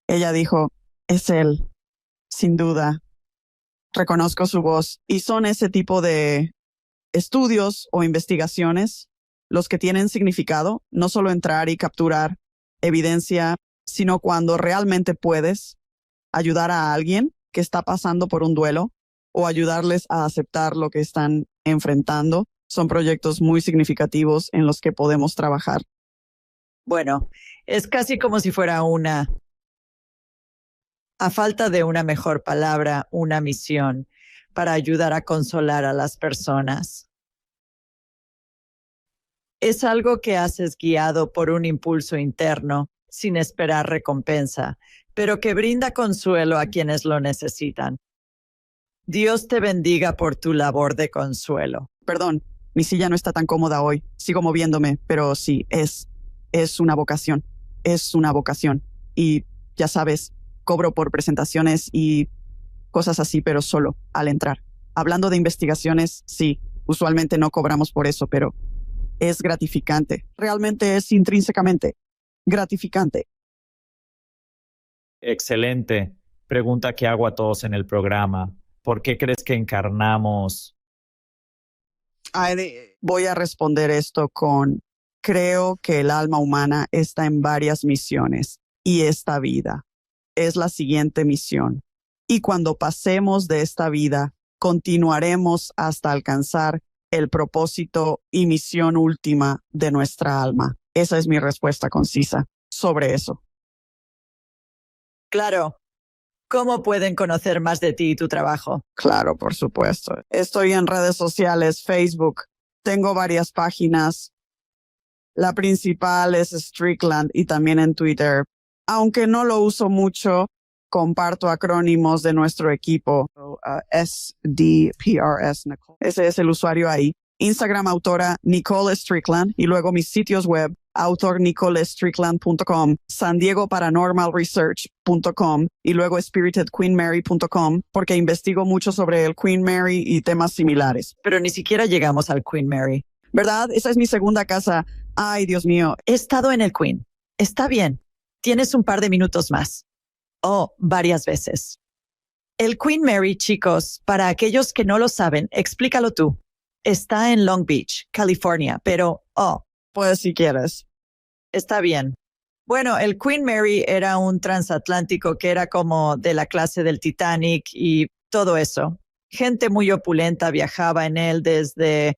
Ella dijo, es él, sin duda. Reconozco su voz. Y son ese tipo de estudios o investigaciones los que tienen significado, no solo entrar y capturar evidencia, sino cuando realmente puedes ayudar a alguien que está pasando por un duelo o ayudarles a aceptar lo que están enfrentando. Son proyectos muy significativos en los que podemos trabajar. Bueno, es casi como si fuera a falta de una mejor palabra, una misión para ayudar a consolar a las personas. Es algo que haces guiado por un impulso interno, sin esperar recompensa, pero que brinda consuelo a quienes lo necesitan. Dios te bendiga por tu labor de consuelo. Perdón, mi silla no está tan cómoda hoy. Sigo moviéndome, pero sí, es una vocación. Es una vocación. Y ya sabes, cobro por presentaciones y cosas así, pero solo al entrar. Hablando de investigaciones, sí, usualmente no cobramos por eso, pero es gratificante. Realmente es intrínsecamente gratificante. Excelente. Pregunta que hago a todos en el programa. ¿Por qué crees que encarnamos? Voy a responder esto con, creo que el alma humana está en varias misiones y esta vida es la siguiente misión. Y cuando pasemos de esta vida, continuaremos hasta alcanzar el propósito y misión última de nuestra alma. Esa es mi respuesta concisa sobre eso. Claro. ¿Cómo pueden conocer más de ti y tu trabajo? Claro, por supuesto. Estoy en redes sociales, Facebook. Tengo varias páginas. La principal es Strickland y también en Twitter. Aunque no lo uso mucho, comparto acrónimos de nuestro equipo. SDPRS Nicole. Ese es el usuario ahí. Instagram autora Nicole Strickland y luego mis sitios web autornicolestrickland.com, sandiegoParanormalResearch.com y luego spiritedqueenmary.com porque investigo mucho sobre el Queen Mary y temas similares. Pero ni siquiera llegamos al Queen Mary. ¿Verdad? Esa es mi segunda casa. Ay, Dios mío. He estado en el Queen. Está bien. Tienes un par de minutos más. Oh, varias veces. El Queen Mary, chicos, para aquellos que no lo saben, explícalo tú. Está en Long Beach, California, pero, pues si quieres. Está bien. Bueno, el Queen Mary era un transatlántico que era como de la clase del Titanic y todo eso. Gente muy opulenta viajaba en él desde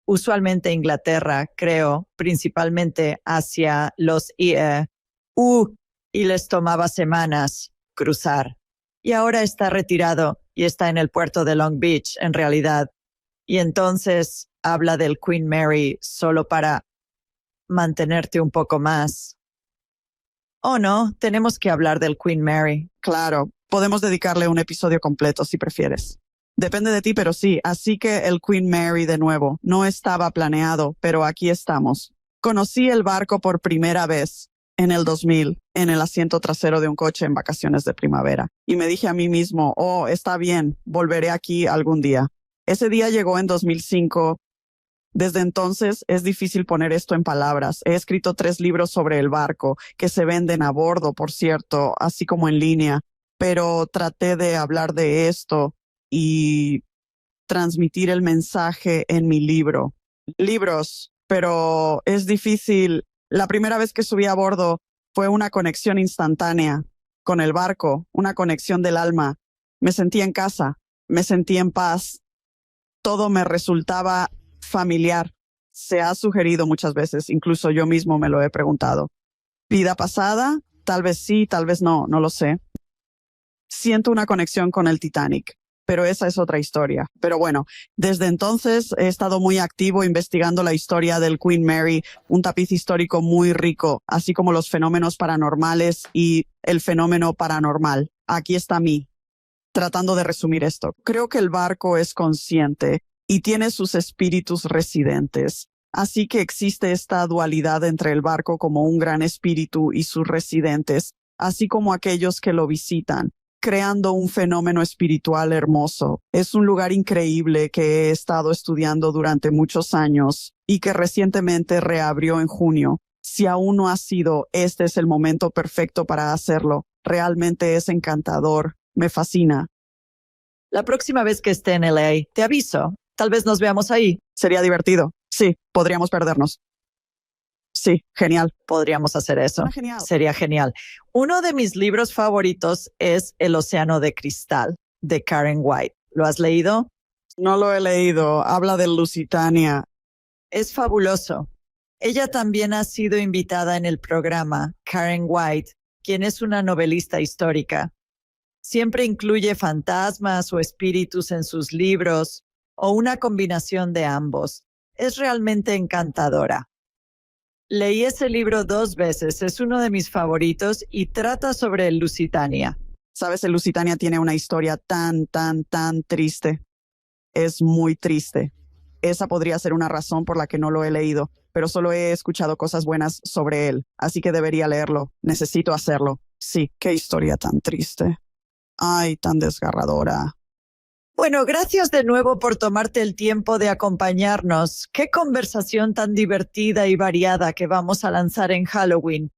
usualmente Inglaterra, creo, principalmente hacia los IEU y les tomaba semanas cruzar. Y ahora está retirado y está en el puerto de Long Beach, en realidad. Y entonces habla del Queen Mary solo para mantenerte un poco más. Oh, no, tenemos que hablar del Queen Mary. Claro, podemos dedicarle un episodio completo si prefieres. Depende de ti, pero sí. Así que el Queen Mary de nuevo. No estaba planeado, pero aquí estamos. Conocí el barco por primera vez en el 2000, en el asiento trasero de un coche en vacaciones de primavera. Y me dije a mí mismo, está bien, volveré aquí algún día. Ese día llegó en 2005. Desde entonces es difícil poner esto en palabras. He escrito 3 libros sobre el barco, que se venden a bordo, por cierto, así como en línea. Pero traté de hablar de esto y transmitir el mensaje en mi libro. Libros, pero es difícil. La primera vez que subí a bordo fue una conexión instantánea. con el barco, una conexión del alma. Me sentí en casa, me sentí en paz. Todo me resultaba familiar. Se ha sugerido muchas veces, incluso yo mismo me lo he preguntado. ¿Vida pasada? Tal vez sí, tal vez no, no lo sé. Siento una conexión con el Titanic, pero esa es otra historia. Pero bueno, desde entonces he estado muy activo investigando la historia del Queen Mary, un tapiz histórico muy rico, así como los fenómenos paranormales y el fenómeno paranormal. Aquí está mí, tratando de resumir esto. Creo que el barco es consciente y tiene sus espíritus residentes. Así que existe esta dualidad entre el barco como un gran espíritu y sus residentes, así como aquellos que lo visitan, creando un fenómeno espiritual hermoso. Es un lugar increíble que he estado estudiando durante muchos años y que recientemente reabrió en junio. Si aún no ha sido, este es el momento perfecto para hacerlo. Realmente es encantador. Me fascina. La próxima vez que esté en LA, te aviso. Tal vez nos veamos ahí. Sería divertido. Sí, podríamos perdernos. Sí, genial. Podríamos hacer eso. Genial. Sería genial. Uno de mis libros favoritos es El Océano de Cristal, de Karen White. ¿Lo has leído? No lo he leído. Habla de Lusitania. Es fabuloso. Ella también ha sido invitada en el programa, Karen White, quien es una novelista histórica. Siempre incluye fantasmas o espíritus en sus libros, o una combinación de ambos. Es realmente encantadora. Leí ese libro 2 veces, es uno de mis favoritos y trata sobre el Lusitania. Sabes, el Lusitania tiene una historia tan triste. Es muy triste. Esa podría ser una razón por la que no lo he leído, pero solo he escuchado cosas buenas sobre él, así que debería leerlo. Necesito hacerlo. Sí, qué historia tan triste. Ay, tan desgarradora. Bueno, gracias de nuevo por tomarte el tiempo de acompañarnos. Qué conversación tan divertida y variada que vamos a lanzar en Halloween.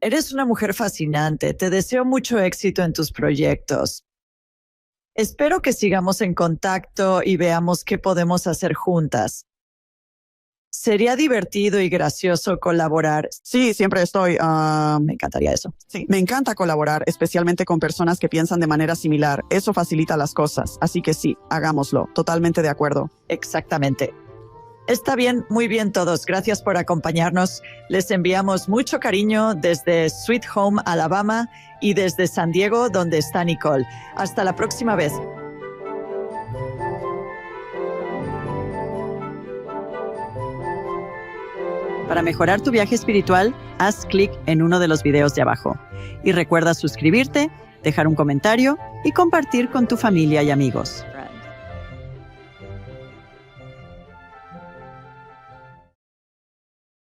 Eres una mujer fascinante. Te deseo mucho éxito en tus proyectos. Espero que sigamos en contacto y veamos qué podemos hacer juntas. Sería divertido y gracioso colaborar. Sí, siempre estoy. Me encantaría eso. Sí, me encanta colaborar, especialmente con personas que piensan de manera similar. Eso facilita las cosas. Así que sí, hagámoslo. Totalmente de acuerdo. Exactamente. Está bien, muy bien todos. Gracias por acompañarnos. Les enviamos mucho cariño desde Sweet Home, Alabama, y desde San Diego, donde está Nicole. Hasta la próxima vez. Para mejorar tu viaje espiritual, haz clic en uno de los videos de abajo. Y recuerda suscribirte, dejar un comentario y compartir con tu familia y amigos.